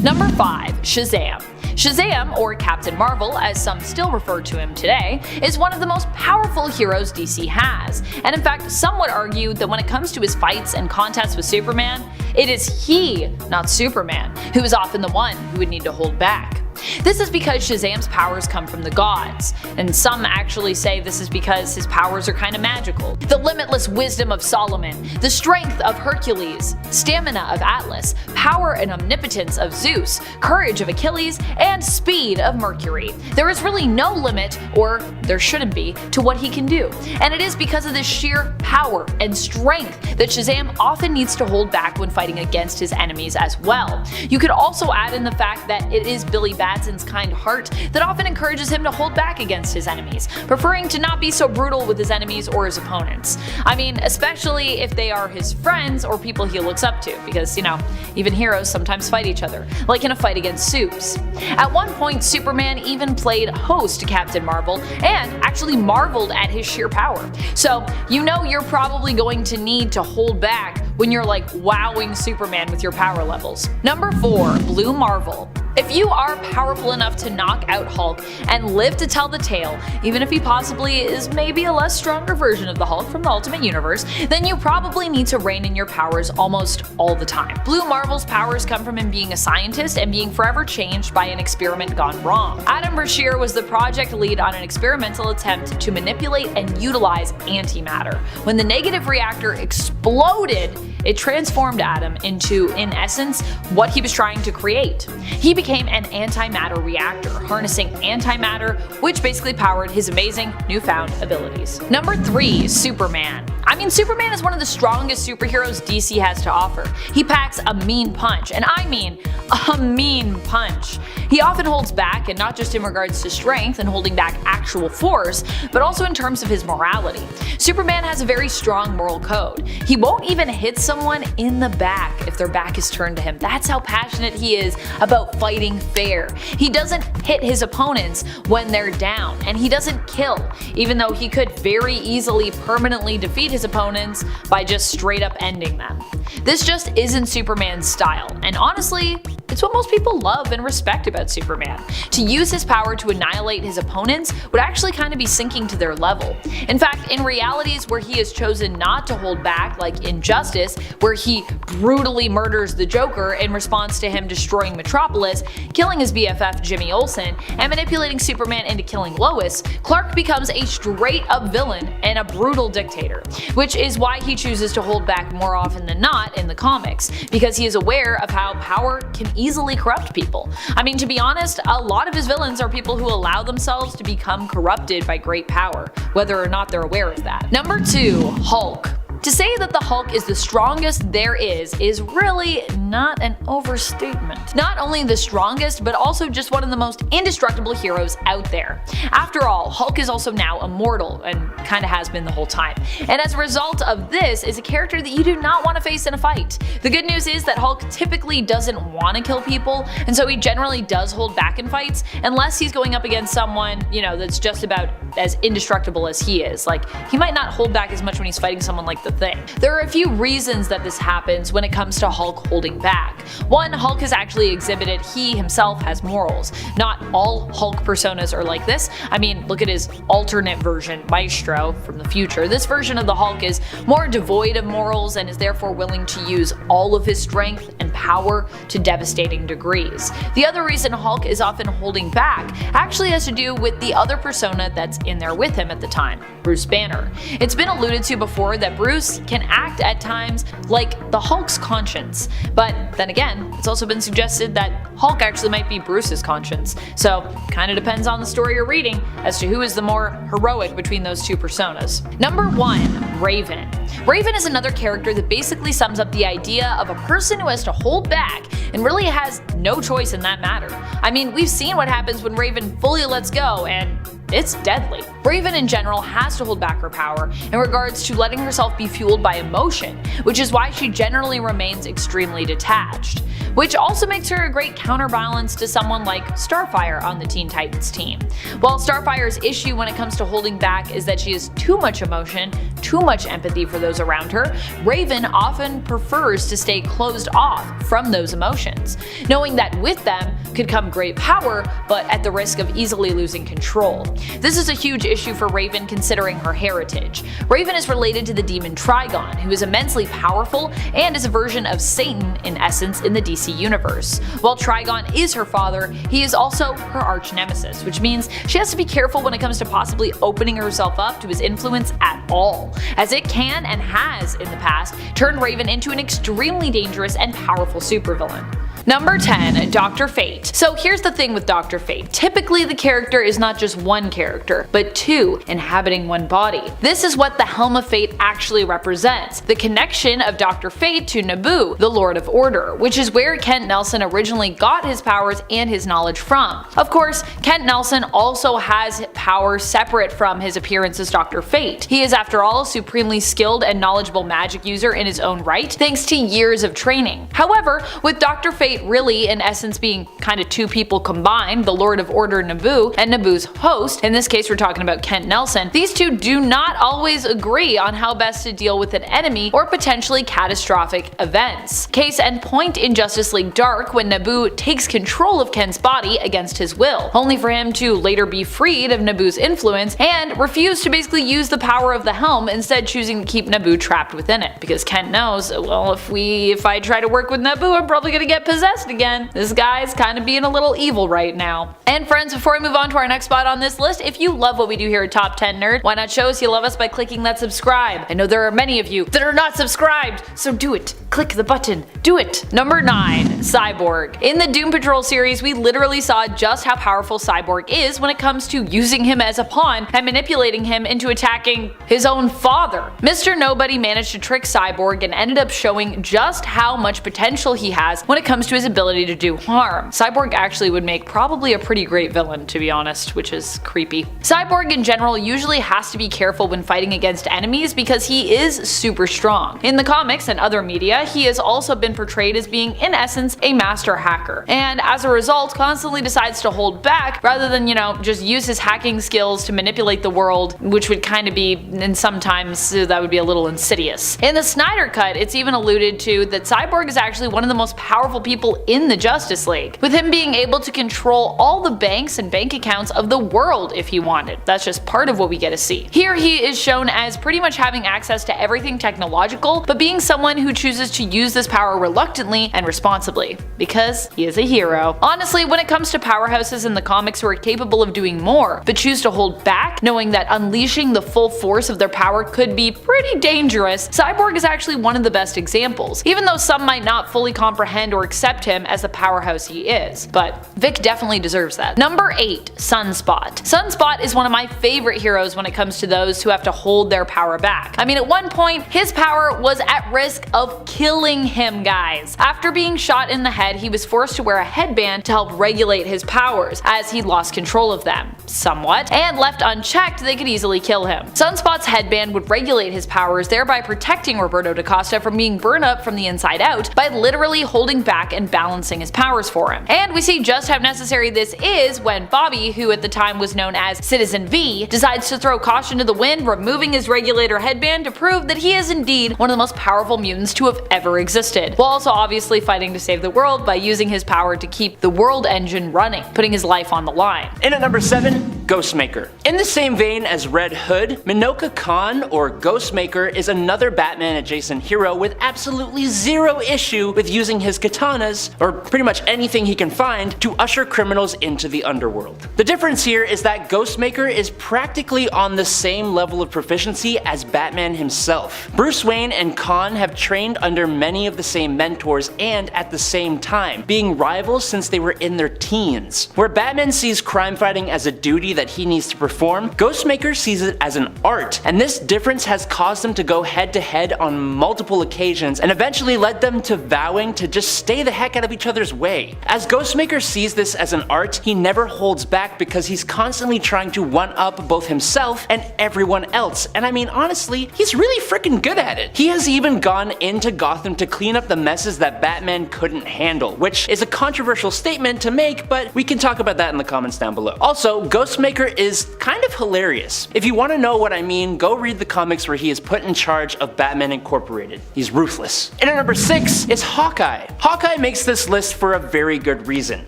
Number 5. Shazam. Shazam, or Captain Marvel as some still refer to him today, is one of the most powerful heroes DC has, and in fact some would argue that when it comes to his fights and contests with Superman, it is he, not Superman, who is often the one who would need to hold back. This is because Shazam's powers come from the gods, and some actually say this is because his powers are kinda magical. The limitless wisdom of Solomon, the strength of Hercules, stamina of Atlas, power and omnipotence of Zeus, courage of Achilles, and speed of Mercury. There is really no limit, or there shouldn't be, to what he can do, and it is because of this sheer power and strength that Shazam often needs to hold back when fighting against his enemies as well. You could also add in the fact that it is Billy Batson's kind heart that often encourages him to hold back against his enemies, preferring to not be so brutal with his enemies or his opponents. I mean, especially if they are his friends or people he looks up to, because, you know, even heroes sometimes fight each other, like in a fight against Supes. At one point, Superman even played host to Captain Marvel and actually marveled at his sheer power. So, you know you're probably going to need to hold back when you're like wowing Superman with your power levels. Number 4. Blue Marvel. If you are powerful enough to knock out Hulk and live to tell the tale, even if he possibly is maybe a less stronger version of the Hulk from the Ultimate Universe, then you probably need to rein in your powers almost all the time. Blue Marvel's powers come from him being a scientist and being forever changed by an experiment gone wrong. Adam Brashear was the project lead on an experimental attempt to manipulate and utilize antimatter. When the negative reactor exploded, it transformed Adam into, in essence, what he was trying to create. He became an antimatter reactor, harnessing antimatter, which basically powered his amazing newfound abilities. Number 3. Superman. I mean, Superman is one of the strongest superheroes DC has to offer. He packs a mean punch, and I mean a mean punch. He often holds back, and not just in regards to strength and holding back actual force, but also in terms of his morality. Superman has a very strong moral code. He won't even hit someone in the back if their back is turned to him. That's how passionate he is about fighting fair. He doesn't hit his opponents when they're down, and he doesn't kill, even though he could very easily permanently defeat his opponents by just straight up ending them. This just isn't Superman's style, and honestly, it's what most people love and respect about Superman. To use his power to annihilate his opponents would actually kind of be sinking to their level. In fact, in realities where he has chosen not to hold back, like Injustice, where he brutally murders the Joker in response to him destroying Metropolis, killing his BFF Jimmy Olsen, and manipulating Superman into killing Lois, Clark becomes a straight up villain and a brutal dictator, which is why he chooses to hold back more often than not in the comics, because he is aware of how power can easily corrupt people. I mean, to be honest, a lot of his villains are people who allow themselves to become corrupted by great power, whether or not they're aware of that. Number 2. Hulk. To say that the Hulk is the strongest there is really not an overstatement. Not only the strongest, but also just one of the most indestructible heroes out there. After all, Hulk is also now immortal, and kinda has been the whole time. And as a result of this, is a character that you do not want to face in a fight. The good news is that Hulk typically doesn't want to kill people, and so he generally does hold back in fights, unless he's going up against someone, that's just about as indestructible as he is. Like, he might not hold back as much when he's fighting someone like the Thing. There are a few reasons that this happens when it comes to Hulk holding back. One, Hulk has actually exhibited he himself has morals. Not all Hulk personas are like this. I mean, look at his alternate version, Maestro, from the future. This version of the Hulk is more devoid of morals and is therefore willing to use all of his strength and power to devastating degrees. The other reason Hulk is often holding back actually has to do with the other persona that's in there with him at the time, Bruce Banner. It's been alluded to before that Bruce can act at times like the Hulk's conscience, but then again, it's also been suggested that Hulk actually might be Bruce's conscience, so kinda depends on the story you're reading as to who is the more heroic between those two personas. Number 1. Raven. Raven is another character that basically sums up the idea of a person who has to hold back and really has no choice in that matter. I mean, we've seen what happens when Raven fully lets go, and it's deadly. Raven in general has to hold back her power in regards to letting herself be fueled by emotion, which is why she generally remains extremely detached. Which also makes her a great counterbalance to someone like Starfire on the Teen Titans team. While Starfire's issue when it comes to holding back is that she has too much emotion, too much empathy for those around her, Raven often prefers to stay closed off from those emotions, knowing that with them could come great power, but at the risk of easily losing control. This is a huge issue for Raven considering her heritage. Raven is related to the demon Trigon, who is immensely powerful and is a version of Satan in essence in the DC universe. While Trigon is her father, he is also her arch nemesis, which means she has to be careful when it comes to possibly opening herself up to his influence at all, as it can and has in the past turned Raven into an extremely dangerous and powerful supervillain. Number 10. Dr. Fate. So here's the thing with Dr. Fate. Typically the character is not just one character, but two inhabiting one body. This is what the Helm of Fate actually represents, the connection of Dr. Fate to Nabu, the Lord of Order, which is where Kent Nelson originally got his powers and his knowledge from. Of course, Kent Nelson also has power separate from his appearance as Dr. Fate. He is after all a supremely skilled and knowledgeable magic user in his own right, thanks to years of training. However, with Dr. Fate really in essence being kinda two people combined, the Lord of Order Nabu and Nabu's host, in this case we're talking about Kent Nelson, these two do not always agree on how best to deal with an enemy or potentially catastrophic events. Case and point in Justice League Dark when Nabu takes control of Kent's body against his will, only for him to later be freed of Nabu's influence and refuse to basically use the power of the helm, instead choosing to keep Nabu trapped within it, because Kent knows, well, if I try to work with Nabu, I'm probably gonna get possessed again. This guy's kind of being a little evil right now. And friends, before we move on to our next spot on this list, if you love what we do here at Top 10 Nerd, why not show us you love us by clicking that subscribe? I know there are many of you that are not subscribed, so do it. Click the button. Do it. Number 9. Cyborg. In the Doom Patrol series, we literally saw just how powerful Cyborg is when it comes to using him as a pawn and manipulating him into attacking his own father. Mr. Nobody managed to trick Cyborg and ended up showing just how much potential he has when it comes to his ability to do harm. Cyborg actually would make probably a pretty great villain, to be honest, which is creepy. Cyborg in general usually has to be careful when fighting against enemies because he is super strong. In the comics and other media, he has also been portrayed as being in essence a master hacker, and as a result constantly decides to hold back rather than, just use his hacking skills to manipulate the world, which would kind of be, and sometimes that would be a little insidious. In the Snyder Cut, it's even alluded to that Cyborg is actually one of the most powerful people in the Justice League, with him being able to control all the banks and bank accounts of the world if he wanted. That's just part of what we get to see. Here he is shown as pretty much having access to everything technological, but being someone who chooses to use this power reluctantly and responsibly, because he is a hero. Honestly, when it comes to powerhouses in the comics who are capable of doing more, but choose to hold back, knowing that unleashing the full force of their power could be pretty dangerous, Cyborg is actually one of the best examples, even though some might not fully comprehend or accept him as the powerhouse he is, but Vic definitely deserves that. Number 8. Sunspot. Sunspot is one of my favorite heroes when it comes to those who have to hold their power back. I mean, at one point, his power was at risk of killing him, guys. After being shot in the head, he was forced to wear a headband to help regulate his powers, as he lost control of them, somewhat, and left unchecked, they could easily kill him. Sunspot's headband would regulate his powers, thereby protecting Roberto da Costa from being burned up from the inside out by literally holding back and balancing his powers for him. And we see just how necessary this is when Bobby, who at the time was known as Citizen V, decides to throw caution to the wind, removing his regulator headband to prove that he is indeed one of the most powerful mutants to have ever existed, while also obviously fighting to save the world by using his power to keep the world engine running, putting his life on the line. In at number 7, Ghostmaker. In the same vein as Red Hood, Minoka Khan, or Ghostmaker, is another Batman adjacent hero with absolutely zero issue with using his katanas, or pretty much anything he can find, to usher criminals into the underworld. The difference here is that Ghostmaker is practically on the same level of proficiency as Batman himself. Bruce Wayne and Khan have trained under many of the same mentors and at the same time, being rivals since they were in their teens. Where Batman sees crime fighting as a duty that he needs to perform, Ghostmaker sees it as an art, and this difference has caused them to go head to head on multiple occasions and eventually led them to vowing to just stay the heck out of each other's way. As Ghostmaker sees this as an art, he never holds back because he's constantly trying to one-up both himself and everyone else, and I mean honestly, he's really freaking good at it. He has even gone into Gotham to clean up the messes that Batman couldn't handle, which is a controversial statement to make, but we can talk about that in the comments down below. Also, Ghostmaker is kind of hilarious. If you want to know what I mean, go read the comics where he is put in charge of Batman Incorporated. He's ruthless. And at number 6 is Hawkeye. Hawkeye makes this list for a very good reason.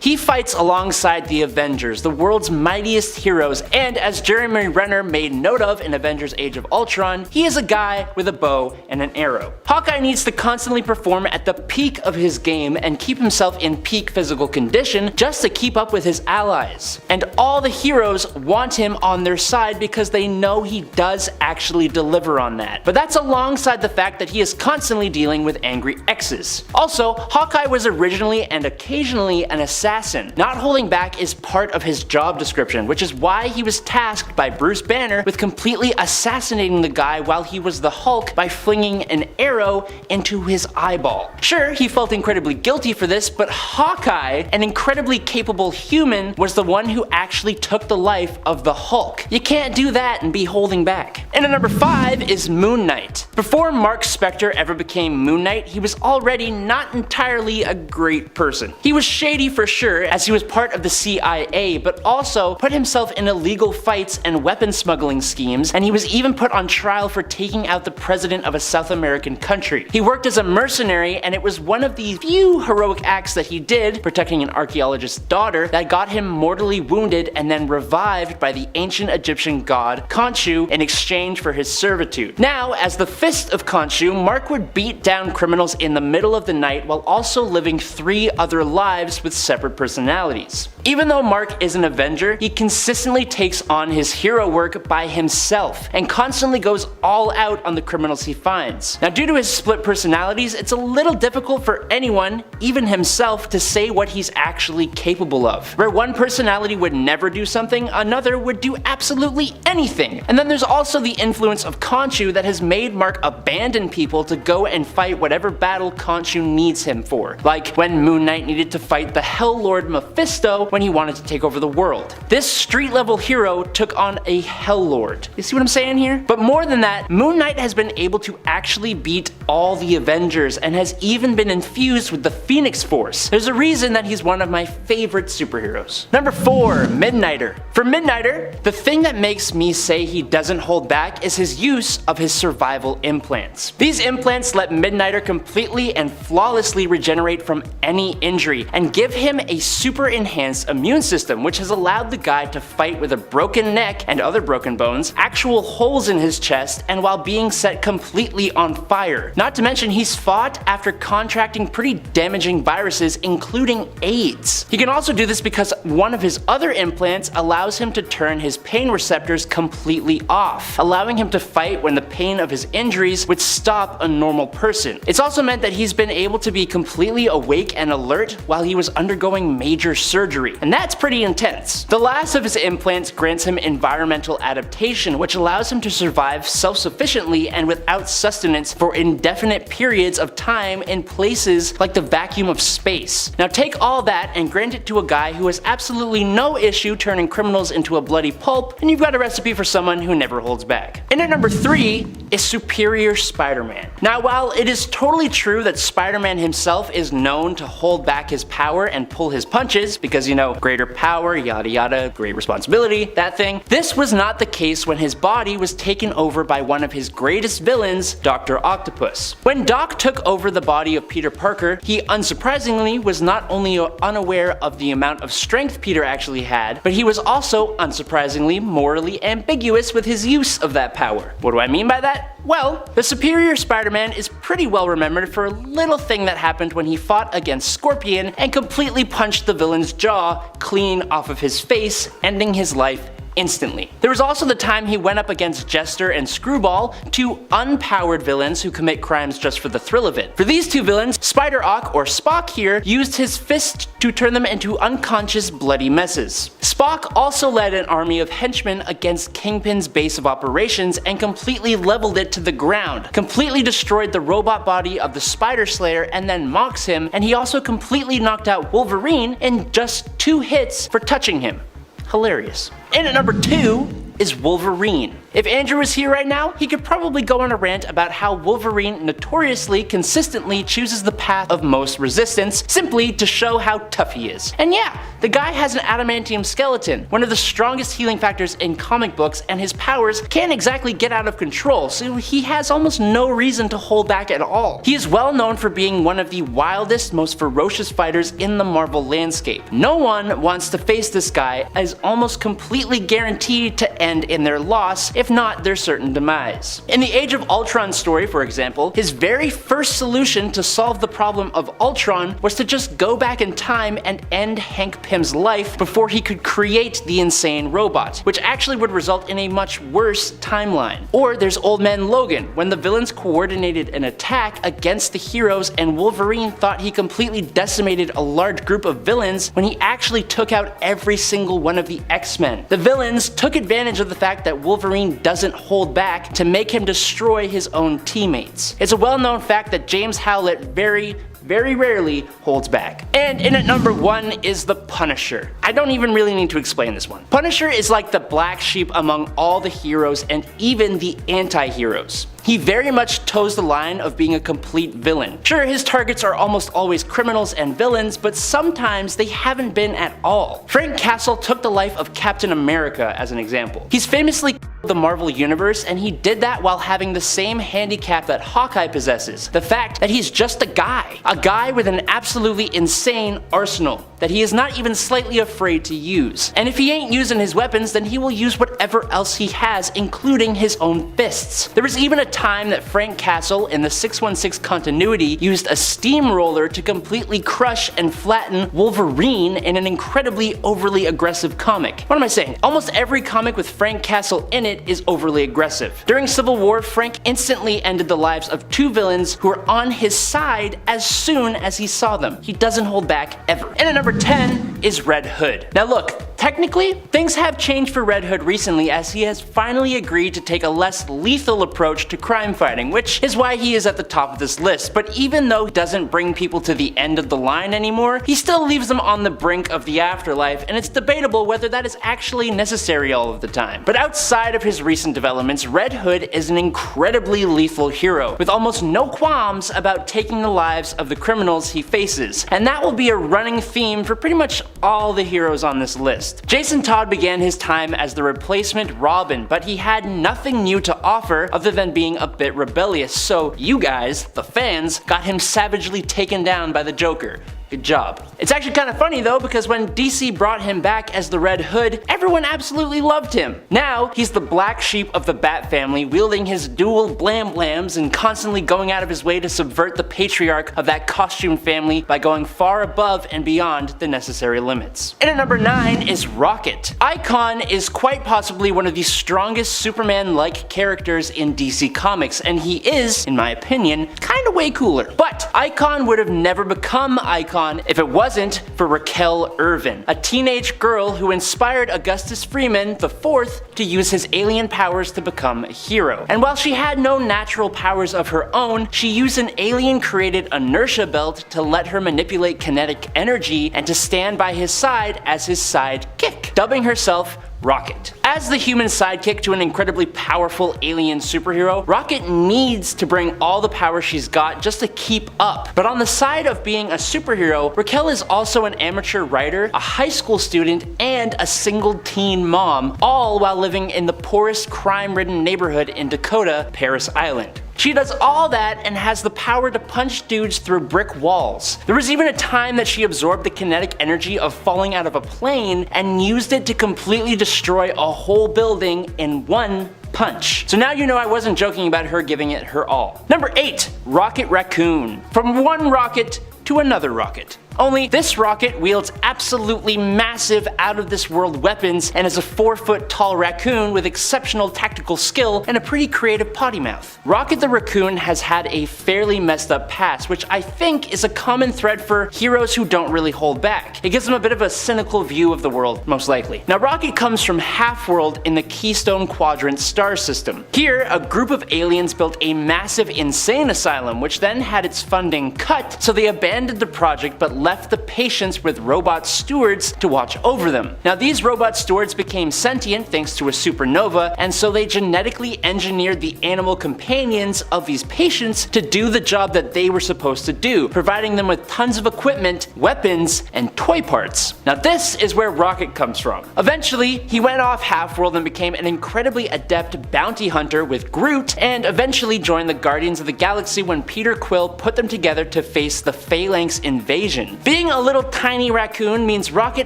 He fights alongside the Avengers, the world's mightiest heroes, and as Jeremy Renner made note of in Avengers Age of Ultron, he is a guy with a bow and an arrow. Hawkeye needs to constantly perform at the peak of his game and keep himself in peak physical condition just to keep up with his allies. And all the heroes want him on their side because they know he does actually deliver on that. But that's alongside the fact that he is constantly dealing with angry exes. Also, Hawkeye was originally and occasionally an assassin. Not holding back is part of his job description, which is why he was tasked by Bruce Banner with completely assassinating the guy while he was the Hulk by flinging an arrow into his eyeball. Sure, he felt incredibly guilty for this, but Hawkeye, an incredibly capable human, was the one who actually took the life of the Hulk. You can't do that and be holding back. And at number 5 is Moon Knight. Before Mark Spector ever became Moon Knight, he was already not entirely a great person. He was shady for sure, as he was part of the CIA, but also put himself in illegal fights and weapon smuggling schemes, and he was even put on trial for taking out the president of a South American country. He worked as a mercenary, and it was one of the few heroic acts that he did, protecting an archaeologist's daughter, that got him mortally wounded and then revived by the ancient Egyptian god Khonshu in exchange for his servitude. Now, as the Fist of Khonshu, Mark would beat down criminals in the middle of the night while also living 3 other lives with separate personalities. Even though Mark is an Avenger, he consistently takes on his hero work by himself and constantly goes all out on the criminals he finds. Now, due to his split personalities, it's a little difficult for anyone, even himself, to say what he's actually capable of. Where one personality would never do something, another would do absolutely anything. And then there's also the influence of Khonshu that has made Mark abandon people to go and fight whatever battle Khonshu needs him for. Like when Moon Knight needed to fight the Hell Lord Mephisto when he wanted to take over the world. This street level hero took on a Hell Lord. You see what I'm saying here? But more than that, Moon Knight has been able to actually beat all the Avengers and has even been infused with the Phoenix Force. There's a reason that he's one of my favorite superheroes. Number 4, Midnighter. For Midnighter, the thing that makes me say he doesn't hold back is his use of his survival implants. These implants let Midnighter completely and flawlessly regenerate from any injury and give him a super enhanced immune system, which has allowed the guy to fight with a broken neck and other broken bones, actual holes in his chest, and while being set completely on fire. Not to mention he's fought after contracting pretty damaging viruses, including AIDS. He can also do this because one of his other implants allows allows him to turn his pain receptors completely off, allowing him to fight when the pain of his injuries would stop a normal person. It's also meant that he's been able to be completely awake and alert while he was undergoing major surgery, and that's pretty intense. The last of his implants grants him environmental adaptation, which allows him to survive self-sufficiently and without sustenance for indefinite periods of time in places like the vacuum of space. Now take all that and grant it to a guy who has absolutely no issue turning criminals into a bloody pulp, and you've got a recipe for someone who never holds back. And at number 3 is Superior Spider-Man. Now while it is totally true that Spider-Man himself is known to hold back his power and pull his punches, because you know, greater power, yada yada, great responsibility, that thing, this was not the case when his body was taken over by one of his greatest villains, Dr. Octopus. When Doc took over the body of Peter Parker, he unsurprisingly was not only unaware of the amount of strength Peter actually had, but he was also unsurprisingly morally ambiguous with his use of that power. What do I mean by that? Well, the Superior Spider-Man is pretty well remembered for a little thing that happened when he fought against Scorpion and completely punched the villain's jaw clean off of his face, ending his life instantly. There was also the time he went up against Jester and Screwball, two unpowered villains who commit crimes just for the thrill of it. For these two villains, Spider-Ock, or Spock here, used his fist to turn them into unconscious bloody messes. Spock also led an army of henchmen against Kingpin's base of operations and completely leveled it to the ground, completely destroyed the robot body of the Spider Slayer and then mocks him, and he also completely knocked out Wolverine in just 2 hits for touching him. Hilarious. And at number 2 is Wolverine. If Andrew was here right now, he could probably go on a rant about how Wolverine notoriously, consistently chooses the path of most resistance simply to show how tough he is. And yeah, the guy has an adamantium skeleton, one of the strongest healing factors in comic books, and his powers can't exactly get out of control, so he has almost no reason to hold back at all. He is well known for being one of the wildest, most ferocious fighters in the Marvel landscape. No one wants to face this guy, as almost completely guaranteed to end in their loss, if not their certain demise. In the Age of Ultron story, for example, his very first solution to solve the problem of Ultron was to just go back in time and end Hank Pym's life before he could create the insane robot, which actually would result in a much worse timeline. Or there's Old Man Logan, when the villains coordinated an attack against the heroes and Wolverine thought he completely decimated a large group of villains when he actually took out every single one of the X-Men. The villains took advantage of the fact that Wolverine doesn't hold back to make him destroy his own teammates. It's a well-known fact that James Howlett very rarely holds back. And in at number 1 is the Punisher. I don't even really need to explain this one. Punisher is like the black sheep among all the heroes and even the anti-heroes. He very much toes the line of being a complete villain. Sure, his targets are almost always criminals and villains, but sometimes they haven't been at all. Frank Castle took the life of Captain America as an example. He's famously the Marvel Universe, and he did that while having the same handicap that Hawkeye possesses, the fact that he's just a guy with an absolutely insane arsenal that he is not even slightly afraid to use. And if he ain't using his weapons, then he will use whatever else he has, including his own fists. There was even a time that Frank Castle in the 616 continuity used a steamroller to completely crush and flatten Wolverine in an incredibly overly aggressive comic. What am I saying? Almost every comic with Frank Castle in it is overly aggressive. During Civil War, Frank instantly ended the lives of 2 villains who were on his side as soon as he saw them. He doesn't hold back ever. And at number 10 is Red Hood. Now look, technically, things have changed for Red Hood recently, as he has finally agreed to take a less lethal approach to crime fighting, which is why he is at the top of this list. But even though he doesn't bring people to the end of the line anymore, he still leaves them on the brink of the afterlife, and it's debatable whether that is actually necessary all of the time. But outside of his recent developments, Red Hood is an incredibly lethal hero, with almost no qualms about taking the lives of the criminals he faces, and that will be a running theme for pretty much all the heroes on this list. Jason Todd began his time as the replacement Robin, but he had nothing new to offer other than being a bit rebellious, so you guys, the fans, got him savagely taken down by the Joker. Good job. It's actually kind of funny though, because when DC brought him back as the Red Hood, everyone absolutely loved him. Now, he's the black sheep of the Bat family, wielding his dual blam blams and constantly going out of his way to subvert the patriarch of that costume family by going far above and beyond the necessary limits. And at number 9 is Rocket. Icon is quite possibly one of the strongest Superman-like characters in DC Comics, and he is, in my opinion, kinda way cooler. But Icon would have never become Icon if it wasn't for Raquel Irvin, a teenage girl who inspired Augustus Freeman IV to use his alien powers to become a hero. And while she had no natural powers of her own, she used an alien-created inertia belt to let her manipulate kinetic energy and to stand by his side as his sidekick, dubbing herself Rocket. As the human sidekick to an incredibly powerful alien superhero, Rocket needs to bring all the power she's got just to keep up. But on the side of being a superhero, Raquel is also an amateur writer, a high school student, and a single teen mom, all while living in the poorest crime-ridden neighborhood in Dakota, Paris Island. She does all that and has the power to punch dudes through brick walls. There was even a time that she absorbed the kinetic energy of falling out of a plane and used it to completely destroy a whole building in one punch. So now you know I wasn't joking about her giving it her all. Number 8, Rocket Raccoon. From one rocket to another rocket. Only this rocket wields absolutely massive out-of-this-world weapons and is a 4-foot tall raccoon with exceptional tactical skill and a pretty creative potty mouth. Rocket the Raccoon has had a fairly messed up past, which I think is a common thread for heroes who don't really hold back. It gives them a bit of a cynical view of the world, most likely. Now Rocket comes from Half-World in the Keystone Quadrant star system. Here, a group of aliens built a massive insane asylum, which then had its funding cut, so they abandoned the project but left the patients with robot stewards to watch over them. Now these robot stewards became sentient thanks to a supernova, and so they genetically engineered the animal companions of these patients to do the job that they were supposed to do, providing them with tons of equipment, weapons, and toy parts. Now this is where Rocket comes from. Eventually, he went off Half-World and became an incredibly adept bounty hunter with Groot, and eventually joined the Guardians of the Galaxy when Peter Quill put them together to face the Phalanx invasion. Being a little tiny raccoon means Rocket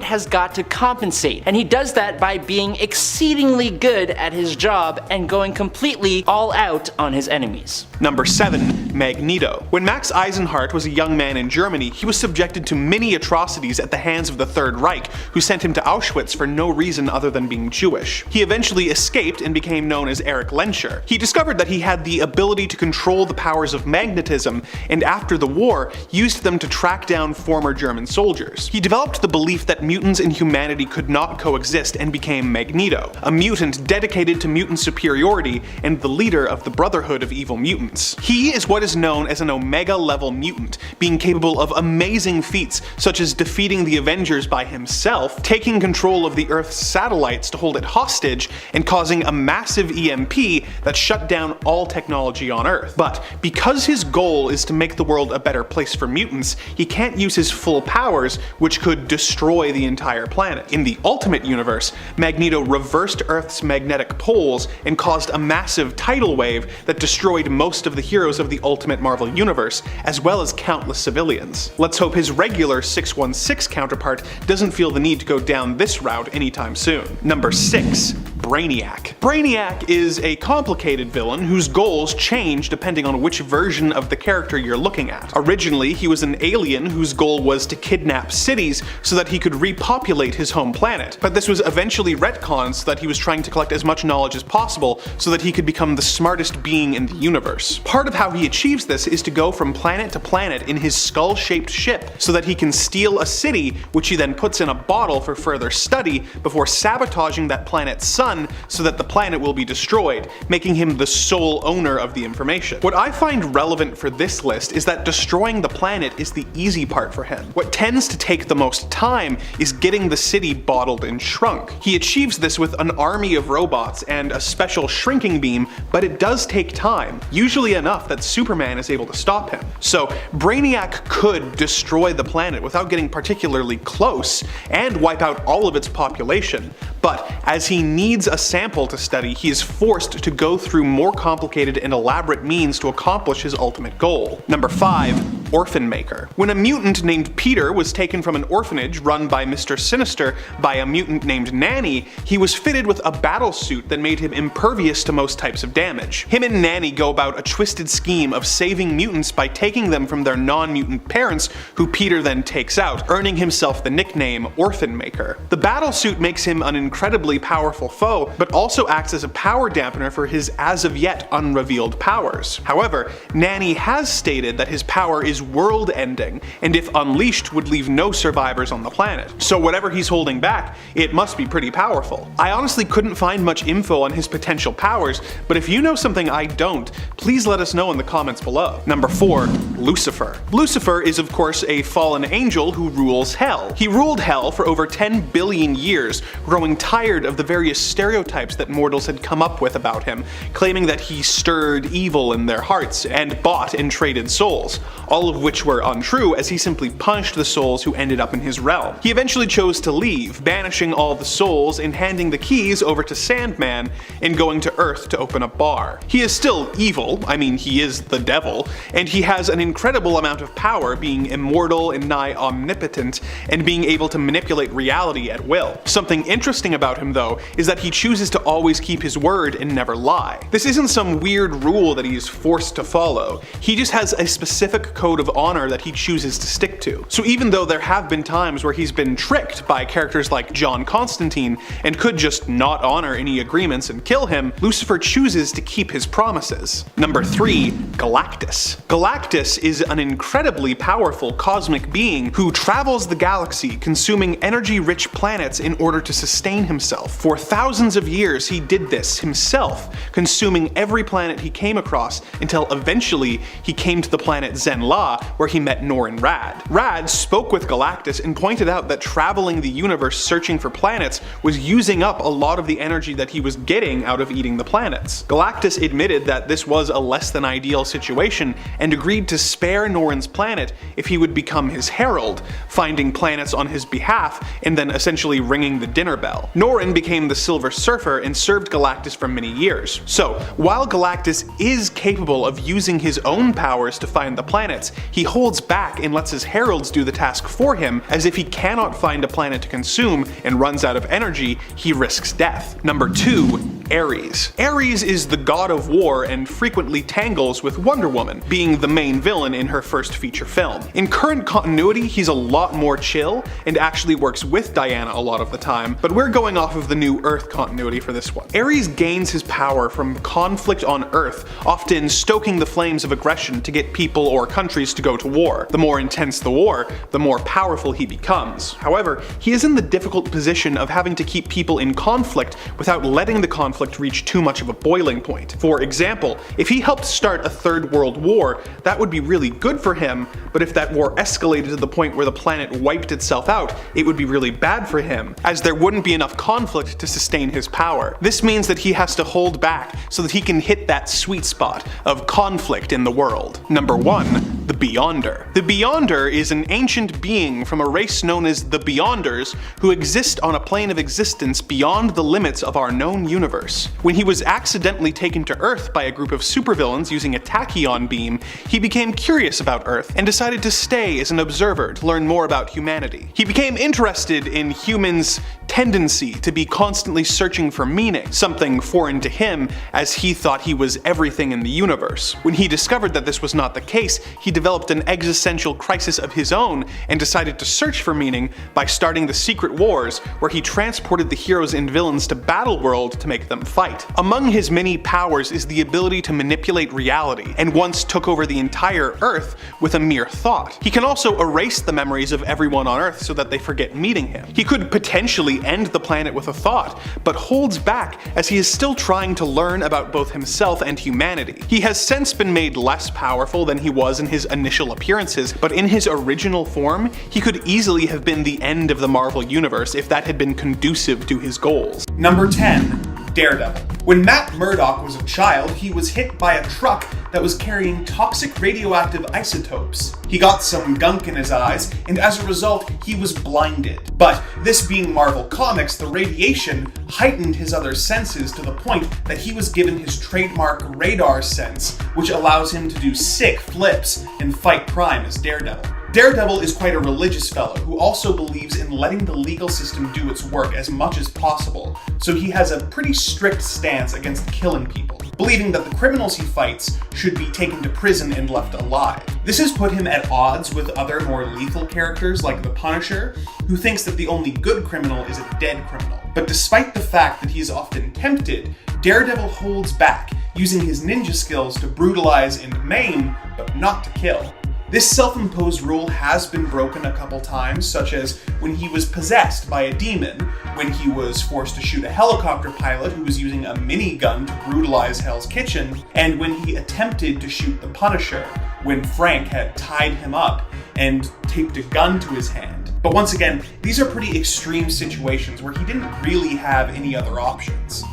has got to compensate, and he does that by being exceedingly good at his job and going completely all out on his enemies. Number 7, Magneto. When Max Eisenhardt was a young man in Germany, he was subjected to many atrocities at the hands of the Third Reich, who sent him to Auschwitz for no reason other than being Jewish. He eventually escaped and became known as Erich Lenscher. He discovered that he had the ability to control the powers of magnetism, and after the war, used them to track down former German soldiers. He developed the belief that mutants and humanity could not coexist and became Magneto, a mutant dedicated to mutant superiority and the leader of the Brotherhood of Evil Mutants. He is what is known as an Omega-level mutant, being capable of amazing feats such as defeating the Avengers by himself, taking control of the Earth's satellites to hold it hostage, and causing a massive EMP that shut down all technology on Earth. But because his goal is to make the world a better place for mutants, he can't use his full powers, which could destroy the entire planet. In the Ultimate Universe, Magneto reversed Earth's magnetic poles and caused a massive tidal wave that destroyed most of the heroes of the Ultimate Marvel Universe, as well as countless civilians. Let's hope his regular 616 counterpart doesn't feel the need to go down this route anytime soon. Number 6. Brainiac. Brainiac is a complicated villain whose goals change depending on which version of the character you're looking at. Originally, he was an alien whose goal was to kidnap cities so that he could repopulate his home planet, but this was eventually retconned so that he was trying to collect as much knowledge as possible so that he could become the smartest being in the universe. Part of how he achieves this is to go from planet to planet in his skull-shaped ship so that he can steal a city, which he then puts in a bottle for further study before sabotaging that planet's sun so that the planet will be destroyed, making him the sole owner of the information. What I find relevant for this list is that destroying the planet is the easy part for him. What tends to take the most time is getting the city bottled and shrunk. He achieves this with an army of robots and a special shrinking beam, but it does take time, usually enough that Superman is able to stop him. So Brainiac could destroy the planet without getting particularly close and wipe out all of its population, but as he needs a sample to study, he is forced to go through more complicated and elaborate means to accomplish his ultimate goal. Number 5. Orphan Maker. When a mutant named Peter was taken from an orphanage run by Mr. Sinister by a mutant named Nanny, he was fitted with a battle suit that made him impervious to most types of damage. Him and Nanny go about a twisted scheme of saving mutants by taking them from their non-mutant parents, who Peter then takes out, earning himself the nickname Orphan Maker. The battle suit makes him an incredibly powerful foe, but also acts as a power dampener for his as of yet unrevealed powers. However, Nanny has stated that his power is world-ending, and if unleashed would leave no survivors on the planet. So whatever he's holding back, it must be pretty powerful. I honestly couldn't find much info on his potential powers, but if you know something I don't, please let us know in the comments below. Number 4. Lucifer. Lucifer is of course a fallen angel who rules Hell. He ruled Hell for over 10 billion years, growing tired of the various stereotypes that mortals had come up with about him, claiming that he stirred evil in their hearts and bought and traded souls, all of which were untrue as he simply punished the souls who ended up in his realm. He eventually chose to leave, banishing all the souls and handing the keys over to Sandman and going to Earth to open a bar. He is still evil, I mean he is the devil, and he has an incredible amount of power, being immortal and nigh omnipotent, and being able to manipulate reality at will. Something interesting about him though is that he chooses to always keep his word and never lie. This isn't some weird rule that he is forced to follow, he just has a specific code of honor that he chooses to stick to. So even though there have been times where he's been tricked by characters like John Constantine and could just not honor any agreements and kill him, Lucifer chooses to keep his promises. Number 3. Galactus. Galactus is an incredibly powerful cosmic being who travels the galaxy, consuming energy-rich planets in order to sustain himself. For thousands of years he did this himself, consuming every planet he came across until eventually he came to the planet Zenla, where he met Norrin Radd. Radd spoke with Galactus and pointed out that traveling the universe searching for planets was using up a lot of the energy that he was getting out of eating the planets. Galactus admitted that this was a less than ideal situation and agreed to spare Norrin's planet if he would become his herald, finding planets on his behalf and then essentially ringing the dinner bell. Norrin became the Silver Surfer and served Galactus for many years. So, while Galactus is capable of using his own powers to find the planets, he holds back and lets his heralds do the task for him, as if he cannot find a planet to consume and runs out of energy, he risks death. Number 2. Ares. Ares is the god of war and frequently tangles with Wonder Woman, being the main villain in her first feature film. In current continuity, he's a lot more chill and actually works with Diana a lot of the time, but we're going off of the new Earth continuity for this one. Ares gains his power from conflict on Earth, often stoking the flames of aggression to get people or countries to go to war. The more intense the war, the more powerful he becomes. However, he is in the difficult position of having to keep people in conflict without letting the conflict reach too much of a boiling point. For example, if he helped start a third world war, that would be really good for him, but if that war escalated to the point where the planet wiped itself out, it would be really bad for him, as there wouldn't be enough conflict to sustain his power. This means that he has to hold back so that he can hit that sweet spot of conflict in the world. Number 1. The Beyonder. The Beyonder is an ancient being from a race known as the Beyonders who exist on a plane of existence beyond the limits of our known universe. When he was accidentally taken to Earth by a group of supervillains using a tachyon beam, he became curious about Earth and decided to stay as an observer to learn more about humanity. He became interested in humans' tendency to be constantly searching for meaning, something foreign to him as he thought he was everything in the universe. When he discovered that this was not the case, he developed an existential crisis of his own and decided to search for meaning by starting the Secret Wars, where he transported the heroes and villains to Battleworld to make them fight. Among his many powers is the ability to manipulate reality, and once took over the entire Earth with a mere thought. He can also erase the memories of everyone on Earth so that they forget meeting him. He could potentially end the planet with a thought, but holds back as he is still trying to learn about both himself and humanity. He has since been made less powerful than he was in his initial appearances, but in his original form, he could easily have been the end of the Marvel Universe if that had been conducive to his goals. Number 10. Daredevil. When Matt Murdock was a child, he was hit by a truck that that was carrying toxic radioactive isotopes. He got some gunk in his eyes, and as a result, he was blinded. But this being Marvel Comics, the radiation heightened his other senses to the point that he was given his trademark radar sense, which allows him to do sick flips and fight crime as Daredevil. Daredevil is quite a religious fellow who also believes in letting the legal system do its work as much as possible, so he has a pretty strict stance against killing people, believing that the criminals he fights should be taken to prison and left alive. This has put him at odds with other more lethal characters like the Punisher, who thinks that the only good criminal is a dead criminal. But despite the fact that he is often tempted, Daredevil holds back, using his ninja skills to brutalize and maim, but not to kill. This self-imposed rule has been broken a couple times, such as when he was possessed by a demon, when he was forced to shoot a helicopter pilot who was using a minigun to brutalize Hell's Kitchen, and when he attempted to shoot the Punisher, when Frank had tied him up and taped a gun to his hand. But once again, these are pretty extreme situations where he didn't really have any other options.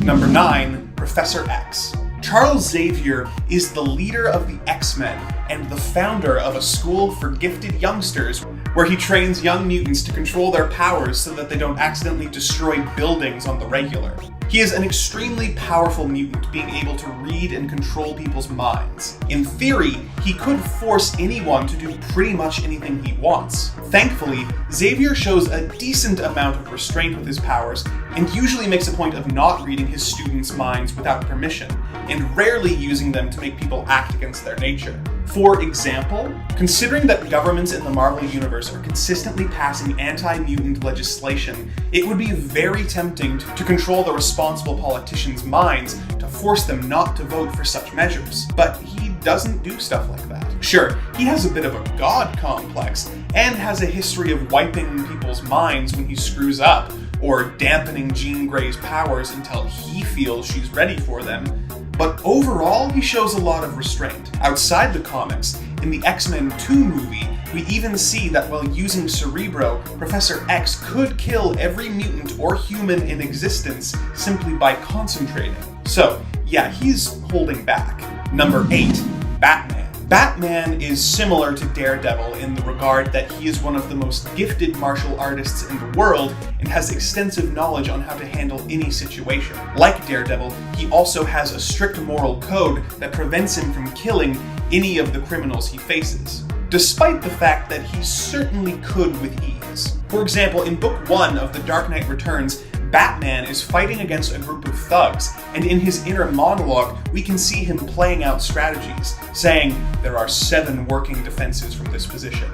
Number 9, Professor X. Charles Xavier is the leader of the X-Men and the founder of a school for gifted youngsters where he trains young mutants to control their powers so that they don't accidentally destroy buildings on the regular. He is an extremely powerful mutant, being able to read and control people's minds. In theory, he could force anyone to do pretty much anything he wants. Thankfully, Xavier shows a decent amount of restraint with his powers, and usually makes a point of not reading his students' minds without permission, and rarely using them to make people act against their nature. For example, considering that governments in the Marvel Universe are consistently passing anti-mutant legislation, it would be very tempting to control the responsible politicians' minds to force them not to vote for such measures. But he doesn't do stuff like that. Sure, he has a bit of a god complex, and has a history of wiping people's minds when he screws up, or dampening Jean Grey's powers until he feels she's ready for them. But overall, he shows a lot of restraint. Outside the comics, in the X-Men 2 movie, we even see that while using Cerebro, Professor X could kill every mutant or human in existence simply by concentrating. So, yeah, he's holding back. Number 8, Batman. Batman is similar to Daredevil in the regard that he is one of the most gifted martial artists in the world and has extensive knowledge on how to handle any situation. Like Daredevil, he also has a strict moral code that prevents him from killing any of the criminals he faces, despite the fact that he certainly could with ease. For example, in Book 1 of The Dark Knight Returns, Batman is fighting against a group of thugs, and in his inner monologue, we can see him playing out strategies, saying, "There are 7 working defenses from this position.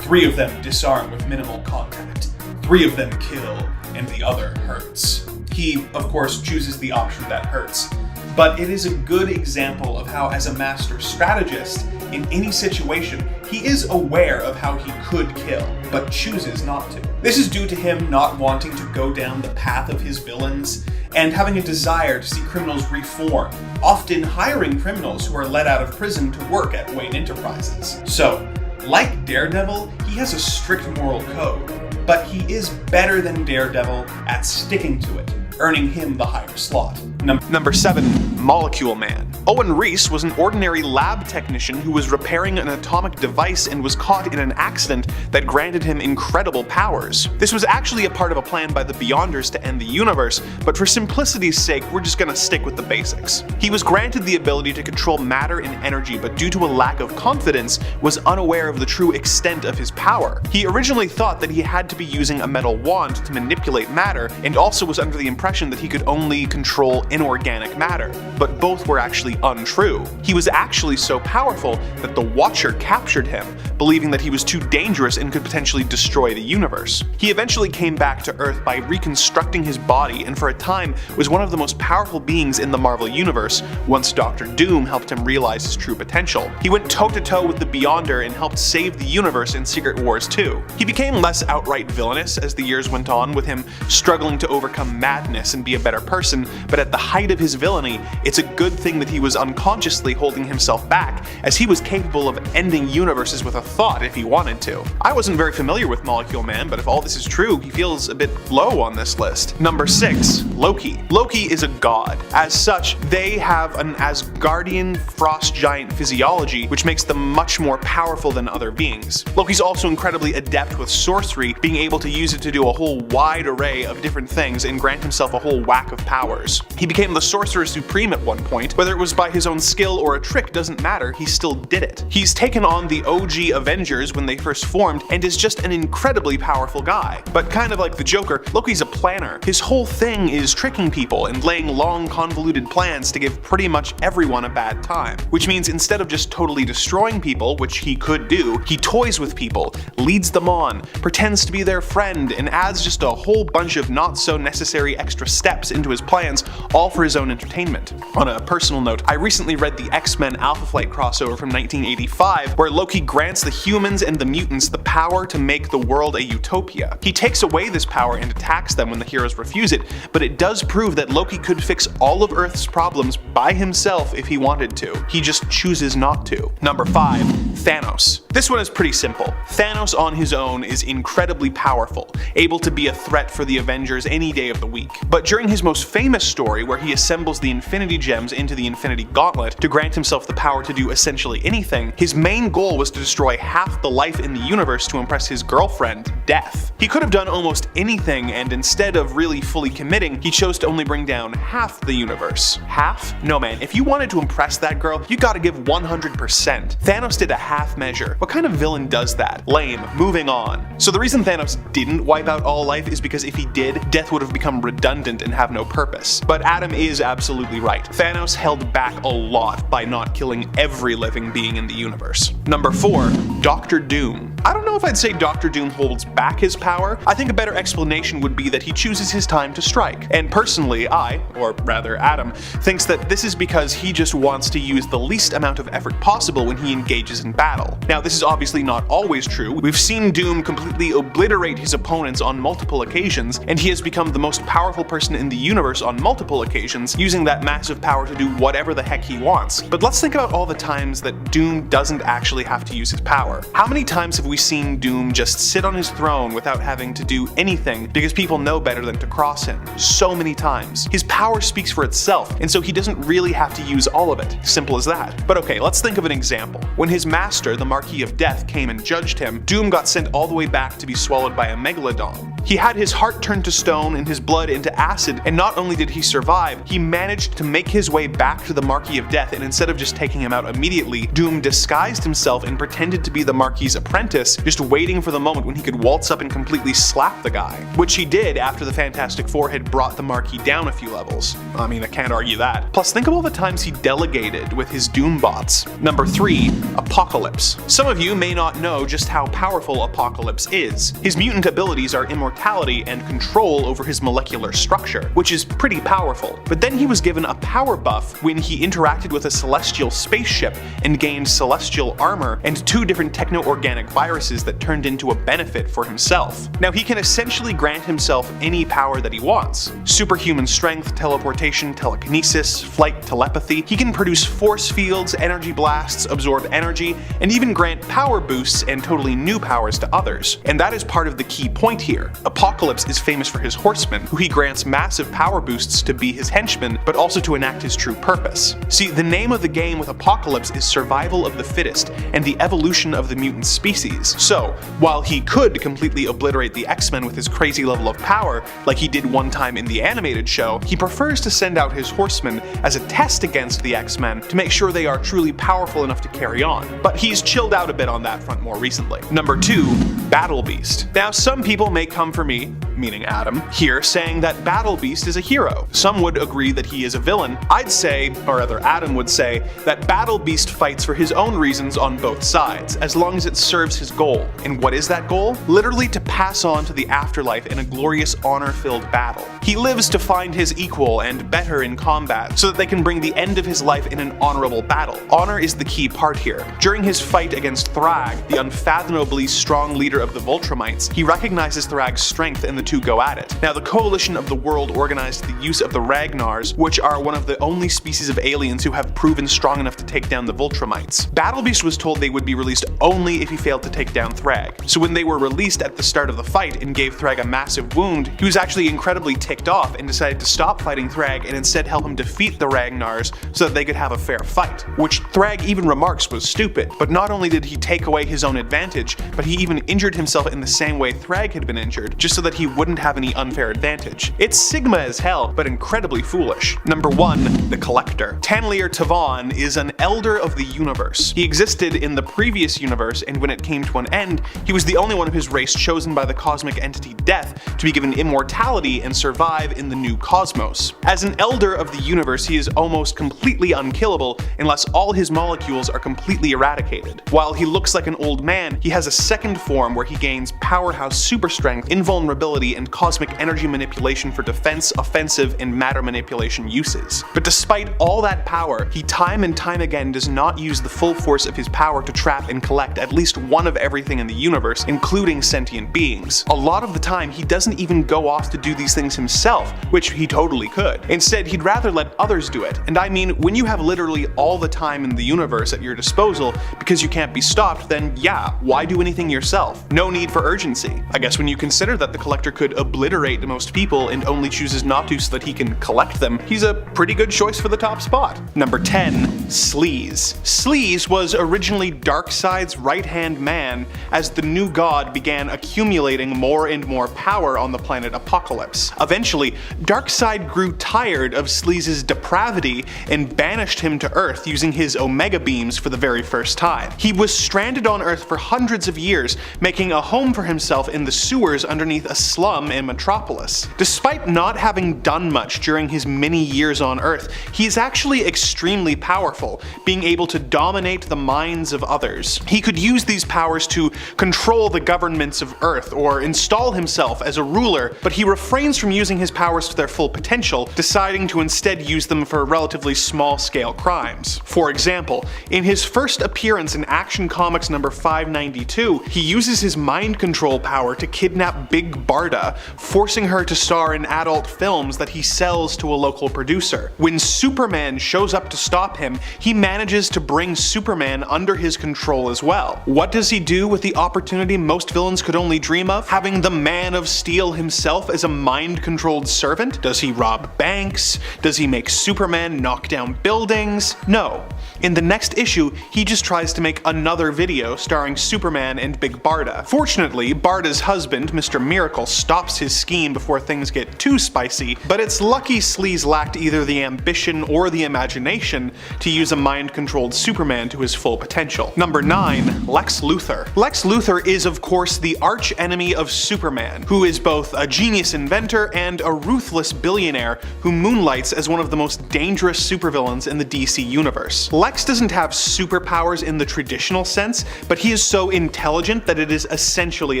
3 of them disarm with minimal contact. 3 of them kill, and the other hurts." He, of course, chooses the option that hurts. But it is a good example of how, as a master strategist, in any situation, he is aware of how he could kill, but chooses not to. This is due to him not wanting to go down the path of his villains, and having a desire to see criminals reform, often hiring criminals who are let out of prison to work at Wayne Enterprises. So, like Daredevil, he has a strict moral code, but he is better than Daredevil at sticking to it, earning him the higher slot. Number 7, Molecule Man. Owen Reese was an ordinary lab technician who was repairing an atomic device and was caught in an accident that granted him incredible powers. This was actually a part of a plan by the Beyonders to end the universe, but for simplicity's sake, we're just gonna stick with the basics. He was granted the ability to control matter and energy, but due to a lack of confidence, was unaware of the true extent of his power. He originally thought that he had to be using a metal wand to manipulate matter, and also was under the impression that he could only control inorganic matter, but both were actually untrue. He was actually so powerful that the Watcher captured him, believing that he was too dangerous and could potentially destroy the universe. He eventually came back to Earth by reconstructing his body, and for a time was one of the most powerful beings in the Marvel Universe once Dr. Doom helped him realize his true potential. He went toe-to-toe with the Beyonder and helped save the universe in Secret Wars 2. He became less outright villainous as the years went on, with him struggling to overcome madness and be a better person, but at the height of his villainy, it's a good thing that he was unconsciously holding himself back, as he was capable of ending universes with a thought if he wanted to. I wasn't very familiar with Molecule Man, but if all this is true, he feels a bit low on this list. Number 6, Loki. Loki is a god. As such, they have an Asgardian frost giant physiology, which makes them much more powerful than other beings. Loki's also incredibly adept with sorcery, being able to use it to do a whole wide array of different things and grant himself a whole whack of powers. He became the Sorcerer Supreme at one point. Whether it was by his own skill or a trick doesn't matter, he still did it. He's taken on the OG Avengers when they first formed and is just an incredibly powerful guy. But kind of like the Joker, Loki's a planner. His whole thing is tricking people and laying long convoluted plans to give pretty much everyone a bad time. Which means instead of just totally destroying people, which he could do, he toys with people, leads them on, pretends to be their friend, and adds just a whole bunch of not so necessary extra steps into his plans, all for his own entertainment. On a personal note, I recently read the X-Men Alpha Flight crossover from 1985, where Loki grants the humans and the mutants the power to make the world a utopia. He takes away this power and attacks them when the heroes refuse it, but it does prove that Loki could fix all of Earth's problems by himself if he wanted to. He just chooses not to. Number 5, Thanos. This one is pretty simple. Thanos on his own is incredibly powerful, able to be a threat for the Avengers any day of the week. But during his most famous story, where he assembles the Infinity Gems into the Infinity Gauntlet to grant himself the power to do essentially anything, his main goal was to destroy half the life in the universe to impress his girlfriend, Death. He could have done almost anything, and instead of really fully committing, he chose to only bring down half the universe. Half? No man, if you wanted to impress that girl, you gotta give 100%. Thanos did a half measure. What kind of villain does that? Lame. Moving on. So the reason Thanos didn't wipe out all life is because if he did, Death would have become redundant and have no purpose. But Adam is absolutely right. Thanos held back a lot by not killing every living being in the universe. Number 4, Doctor Doom. I don't know if I'd say Doctor Doom holds back his power. I think a better explanation would be that he chooses his time to strike. And personally, or rather Adam, thinks that this is because he just wants to use the least amount of effort possible when he engages in battle. Now, this is obviously not always true. We've seen Doom completely obliterate his opponents on multiple occasions, and he has become the most powerful person in the universe on multiple occasions, using that massive power to do whatever the heck he wants. But let's think about all the times that Doom doesn't actually have to use his power. How many times have we seen Doom just sit on his throne without having to do anything because people know better than to cross him? So many times. His power speaks for itself, and so he doesn't really have to use all of it. Simple as that. But okay, let's think of an example. When his master, the Marquis of Death, came and judged him, Doom got sent all the way back to be swallowed by a megalodon. He had his heart turned to stone and his blood into acid, and not only did he survive, he managed to make his way back to the Marquis of Death, and instead of just taking him out immediately, Doom disguised himself and pretended to be the Marquis' apprentice, just waiting for the moment when he could waltz up and completely slap the guy. Which he did after the Fantastic Four had brought the Marquis down a few levels. I mean, I can't argue that. Plus, think of all the times he delegated with his Doom bots. Number 3, Apocalypse. Some of you may not know just how powerful Apocalypse is. His mutant abilities are immortality and control over his molecular structure, which is pretty powerful. But then he was given a power buff when he interacted with a celestial spaceship and gained celestial armor and 2 different techno-organic viruses that turned into a benefit for himself. Now he can essentially grant himself any power that he wants. Superhuman strength, teleportation, telekinesis, flight, telepathy. He can produce force fields, energy blasts, absorb energy, and even grant power boosts and totally new powers to others. And that is part of the key point here. Apocalypse is famous for his horsemen, who he grants massive power boosts to be his henchmen, but also to enact his true purpose. See, the name of the game with Apocalypse is survival of the fittest and the evolution of the mutant species. So, while he could completely obliterate the X-Men with his crazy level of power, like he did one time in the animated show, he prefers to send out his horsemen as a test against the X-Men to make sure they are truly powerful enough to carry on. But he's chilled out a bit on that front more recently. Number 2, Battle Beast. Now, some people may come for me, meaning Adam, here saying that Battle Beast is a hero. Some would agree that he is a villain. I'd say, or rather Adam would say, that Battle Beast fights for his own reasons on both sides, as long as it serves his goal. And what is that goal? Literally to pass on to the afterlife in a glorious honor-filled battle. He lives to find his equal and better in combat, so that they can bring the end of his life in an honorable battle. Honor is the key part here. During his fight against Thrag, the unfathomably strong leader of the Voltrumites, he recognizes Thrag's strength and the two go at it. Now, the Coalition of the World organized the use of the Ragnars, which are one of the only species of aliens who have proven strong enough to take down the Vultramites. Battlebeast was told they would be released only if he failed to take down Thrag. So when they were released at the start of the fight and gave Thrag a massive wound, he was actually incredibly ticked off and decided to stop fighting Thrag and instead help him defeat the Ragnars so that they could have a fair fight. Which Thrag even remarks was stupid, but not only did he take away his own advantage, but he even injured himself in the same way Thrag had been injured, just so that he wouldn't have any unfair advantage. It's Sigma as hell, but incredibly foolish. Number 1. The Collector. Tanlier Tavon is an Elder of the Universe. He existed in the previous universe, and when it came to an end, he was the only one of his race chosen by the cosmic entity Death to be given immortality and survive in the new cosmos. As an Elder of the Universe, he is almost completely unkillable unless all his molecules are completely eradicated. While he looks like an old man, he has a second form where he gains powerhouse super strength, invulnerability, and cosmic energy manipulation for defense, offensive, and matter manipulation uses. But despite all that power, he time and time again does not use the full force of his power to trap and collect at least one of everything in the universe, including sentient beings. A lot of the time, he doesn't even go off to do these things himself, which he totally could. Instead, he'd rather let others do it. And I mean, when you have literally all the time in the universe at your disposal because you can't be stopped, then yeah, why do anything yourself? No need for urgency. I guess when you consider that the Collector could obliterate most people and only chooses not to so that he can collect them, he's a pretty good choice for the top spot. Number 10. Sleaze. Sleaze was originally Darkseid's right-hand man as the new god began accumulating more and more power on the planet Apocalypse. Eventually, Darkseid grew tired of Sleaze's depravity and banished him to Earth using his Omega beams for the very first time. He was stranded on Earth for hundreds of years, making a home for himself in the sewers underneath a slum in Metropolis. Despite not having done much during his many years on Earth, he is actually extremely powerful, being able to dominate the minds of others. He could use these powers to control the governments of Earth or install himself as a ruler, but he refrains from using his powers to their full potential, deciding to instead use them for relatively small-scale crimes. For example, in his first appearance in Action Comics number 592, he uses his mind control power to kidnap Big Barda, forcing her to star in adult films that he sells to a local producer. When Superman shows up to stop him, he manages to bring Superman under his control as well. What does he do with the opportunity most villains could only dream of? Having the Man of Steel himself as a mind-controlled servant? Does he rob banks? Does he make Superman knock down buildings? No. In the next issue, he just tries to make another video starring Superman and Big Barda. Fortunately, Barda's husband, Mr. Miracle, stops his scheme before things get too spicy, but it's lucky Sleaze lacked either the ambition or the imagination to use a mind-controlled Superman to his full potential. Number 9. Lex Luthor. Lex Luthor is of course the arch-enemy of Superman, who is both a genius inventor and a ruthless billionaire who moonlights as one of the most dangerous supervillains in the DC universe. Lex doesn't have superpowers in the traditional sense, but he is so intelligent that it is essentially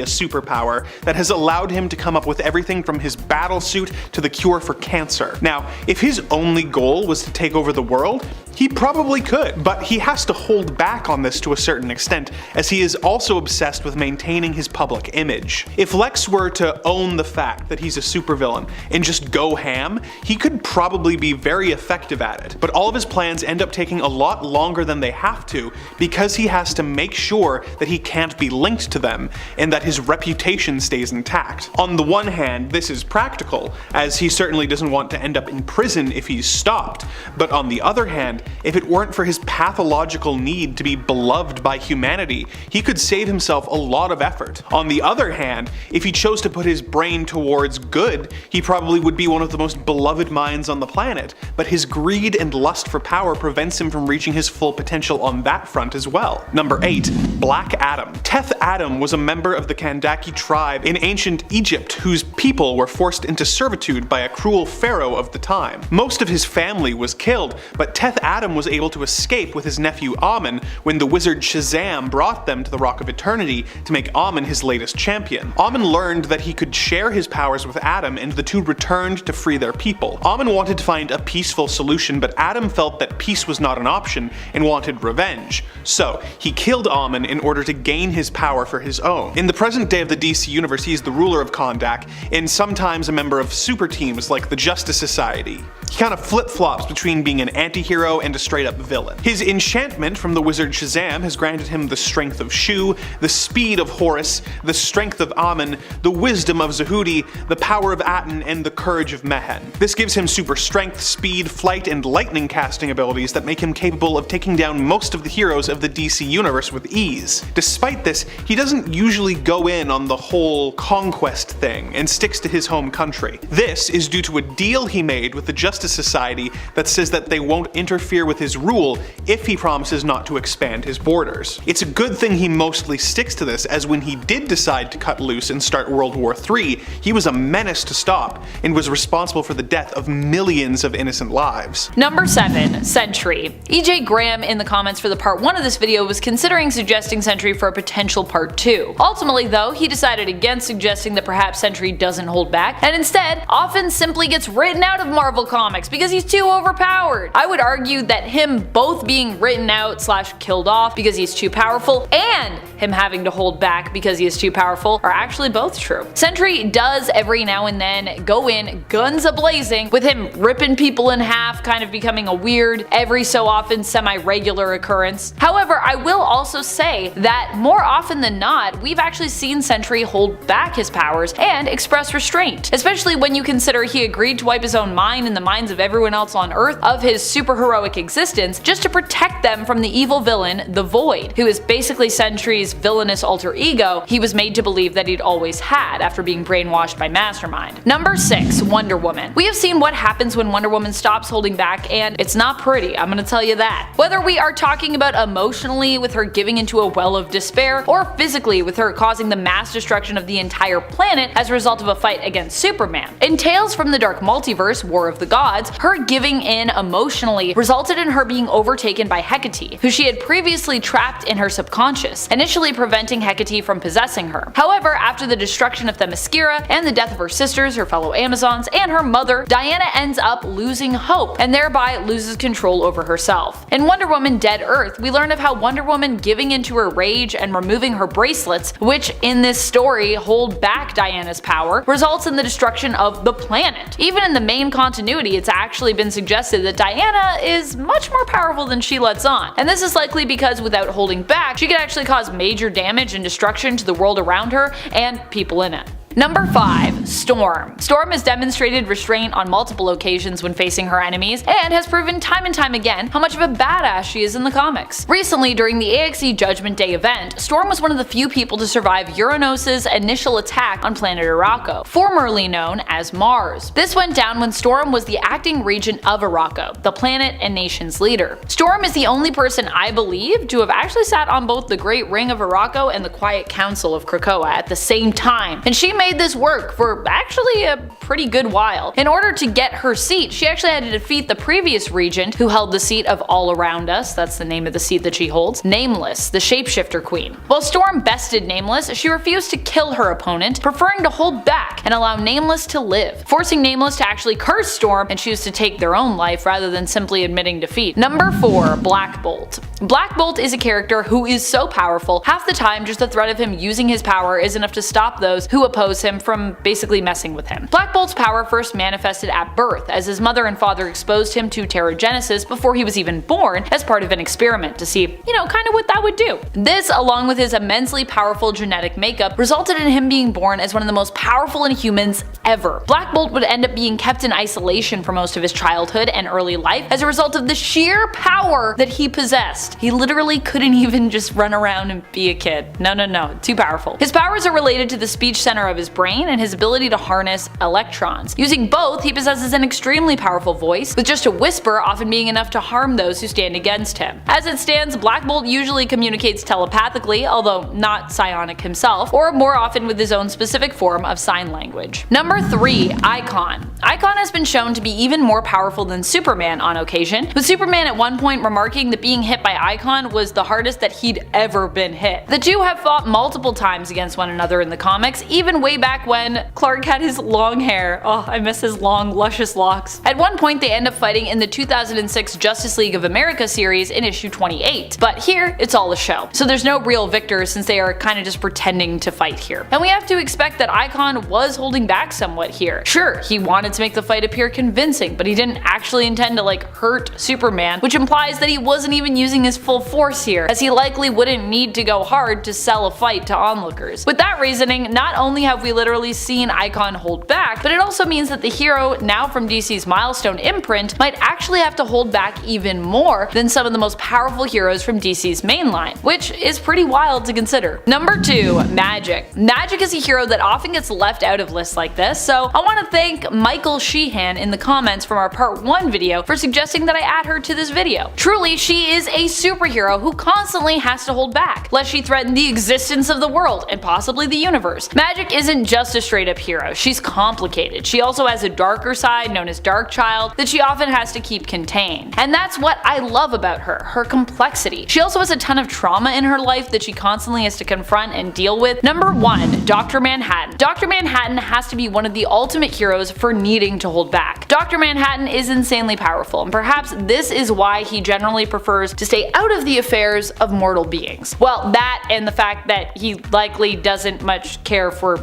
a superpower that has allowed him to come up with everything from his battlesuit to the cure for cancer. Now, if his only goal was to take over the world, he probably could, but he has to hold back on this to a certain extent, as he is also obsessed with maintaining his public image. If Lex were to own the fact that he's a supervillain and just go ham, he could probably be very effective at it, but all of his plans end up taking a lot longer than they have to because he has to make sure that he can't be linked to them and that his reputation stays intact. On the one hand, this is practical, as he certainly doesn't want to end up in prison if he's stopped, but on the other hand, if it weren't for his pathological need to be beloved by humanity, he could save himself a lot of effort. On the other hand, if he chose to put his brain towards good, he probably would be one of the most beloved minds on the planet, but his greed and lust for power prevents him from reaching his full potential on that front as well. Number 8. Black Adam. Teth Adam was a member of the Kandaki tribe in ancient Egypt whose people were forced into servitude by a cruel pharaoh of the time. Most of his family was killed, but Teth Adam was able to escape with his nephew Amun when the wizard Shazam brought them to the Rock of Eternity to make Amun his latest champion. Amun learned that he could share his powers with Adam, and the two returned to free their people. Amun wanted to find a peaceful solution, but Adam felt that peace was not an option passion and wanted revenge. So, he killed Amon in order to gain his power for his own. In the present day of the DC universe, he is the ruler of Kondak, and sometimes a member of super teams like the Justice Society. He kind of flip-flops between being an anti-hero and a straight-up villain. His enchantment from the wizard Shazam has granted him the strength of Shu, the speed of Horus, the strength of Amun, the wisdom of Zahudi, the power of Aten, and the courage of Mehen. This gives him super strength, speed, flight, and lightning casting abilities that make him capable of taking down most of the heroes of the DC universe with ease. Despite this, he doesn't usually go in on the whole conquest thing and sticks to his home country. This is due to a deal he made with the Justice Society that says that they won't interfere with his rule if he promises not to expand his borders. It's a good thing he mostly sticks to this, as when he did decide to cut loose and start World War III, he was a menace to stop and was responsible for the death of millions of innocent lives. Number 7. Sentry. EJ Graham in the comments for the part 1 of this video was considering suggesting Sentry for a potential part 2. Ultimately though, he decided against suggesting that perhaps Sentry doesn't hold back, and instead often simply gets written out of Marvel Comics because he's too overpowered. I would argue that him both being written out / killed off because he's too powerful and him having to hold back because he is too powerful are actually both true. Sentry does every now and then go in guns a-blazing, with him ripping people in half kind of becoming a weird, every so often semi-regular occurrence. However, I will also say that more often than not, we've actually seen Sentry hold back his powers and express restraint, especially when you consider he agreed to wipe his own mind and the minds of everyone else on Earth of his superheroic existence just to protect them from the evil villain, the Void, who is basically Sentry's villainous alter ego he was made to believe that he'd always had after being brainwashed by Mastermind. Number 6. Wonder Woman. We have seen what happens when Wonder Woman stops holding back, and it's not pretty, I'm gonna tell you that. Whether we are talking about emotionally with her giving into a well of despair, or physically with her causing the mass destruction of the entire planet as a result of a fight against Superman. In Tales from the Dark Multiverse, War of the Gods, her giving in emotionally resulted in her being overtaken by Hecate, who she had previously trapped in her subconscious, initially preventing Hecate from possessing her. However, after the destruction of Themyscira and the death of her sisters, her fellow Amazons, and her mother, Diana ends up losing hope and thereby loses control over herself. In Wonder Woman Dead Earth, we learn of how Wonder Woman giving into her rage and removing her bracelets, which in this story hold back Diana's power, results in the destruction of the planet. Even in the main continuity, it's actually been suggested that Diana is much more powerful than she lets on, and this is likely because without holding back, she could actually cause major damage and destruction to the world around her and people in it. Number 5. Storm. Storm has demonstrated restraint on multiple occasions when facing her enemies, and has proven time and time again how much of a badass she is in the comics. Recently, during the AXE Judgment Day event, Storm was one of the few people to survive Uranus' initial attack on planet Arakko, formerly known as Mars. This went down when Storm was the acting regent of Arakko, the planet and nation's leader. Storm is the only person I believe to have actually sat on both the Great Ring of Arakko and the Quiet Council of Krakoa at the same time, and she made this work for actually a pretty good while. In order to get her seat, she actually had to defeat the previous regent who held the seat of All Around Us, that's the name of the seat that she holds, Nameless, the shapeshifter queen. While Storm bested Nameless, she refused to kill her opponent, preferring to hold back and allow Nameless to live, forcing Nameless to actually curse Storm and choose to take their own life rather than simply admitting defeat. Number 4. Black Bolt. Black Bolt is a character who is so powerful, half the time just the threat of him using his power is enough to stop those who oppose him from basically messing with him. Black Bolt's power first manifested at birth, as his mother and father exposed him to Terrigenesis before he was even born as part of an experiment to see, kind of what that would do. This, along with his immensely powerful genetic makeup, resulted in him being born as one of the most powerful Inhumans ever. Black Bolt would end up being kept in isolation for most of his childhood and early life as a result of the sheer power that he possessed. He literally couldn't even just run around and be a kid. No, too powerful. His powers are related to the speech center of his brain and his ability to harness electrons. Using both, he possesses an extremely powerful voice, with just a whisper often being enough to harm those who stand against him. As it stands, Black Bolt usually communicates telepathically, although not psionic himself, or more often with his own specific form of sign language. Number 3. Icon. Icon has been shown to be even more powerful than Superman on occasion, with Superman at one point remarking that being hit by Icon was the hardest that he'd ever been hit. The two have fought multiple times against one another in the comics, even way back when Clark had his long hair. Oh, I miss his long, luscious locks. At one point, they end up fighting in the 2006 Justice League of America series in issue 28, but here it's all a show. So there's no real victors since they are kind of just pretending to fight here. And we have to expect that Icon was holding back somewhat here. Sure, he wanted to make the fight appear convincing, but he didn't actually intend to hurt Superman, which implies that he wasn't even using his full force here, as he likely wouldn't need to go hard to sell a fight to onlookers. With that reasoning, not only have we literally seen Icon hold back, but it also means that the hero, now from DC's Milestone imprint, might actually have to hold back even more than some of the most powerful heroes from DC's mainline, which is pretty wild to consider. Number 2, Magic. Magic is a hero that often gets left out of lists like this, so I want to thank Michael Sheehan in the comments from our part 1 video for suggesting that I add her to this video. Truly, she is a superhero who constantly has to hold back, lest she threaten the existence of the world and possibly the universe. Magic isn't just a straight up hero, she's complicated. She also has a darker side known as Darkchild that she often has to keep contained. And that's what I love about her complexity. She also has a ton of trauma in her life that she constantly has to confront and deal with. Number 1, Dr. Manhattan. Dr. Manhattan has to be one of the ultimate heroes for needing to hold back. Dr. Manhattan is insanely powerful, and perhaps this is why he generally prefers to stay out of the affairs of mortal beings. Well, that and the fact that he likely doesn't much care for,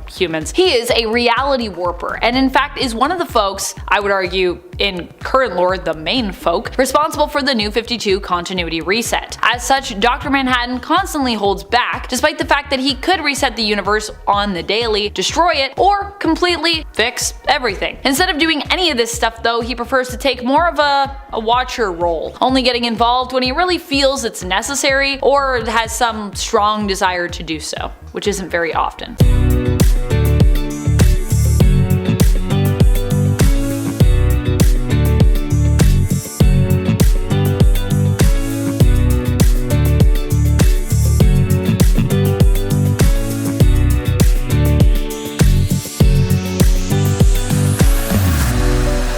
humans. He is a reality warper, and in fact is one of the folks, I would argue, in current lore, the main folk, responsible for the New 52 continuity reset. As such, Dr. Manhattan constantly holds back, despite the fact that he could reset the universe on the daily, destroy it, or completely fix everything. Instead of doing any of this stuff though, he prefers to take more of a watcher role, only getting involved when he really feels it's necessary or has some strong desire to do so, which isn't very often.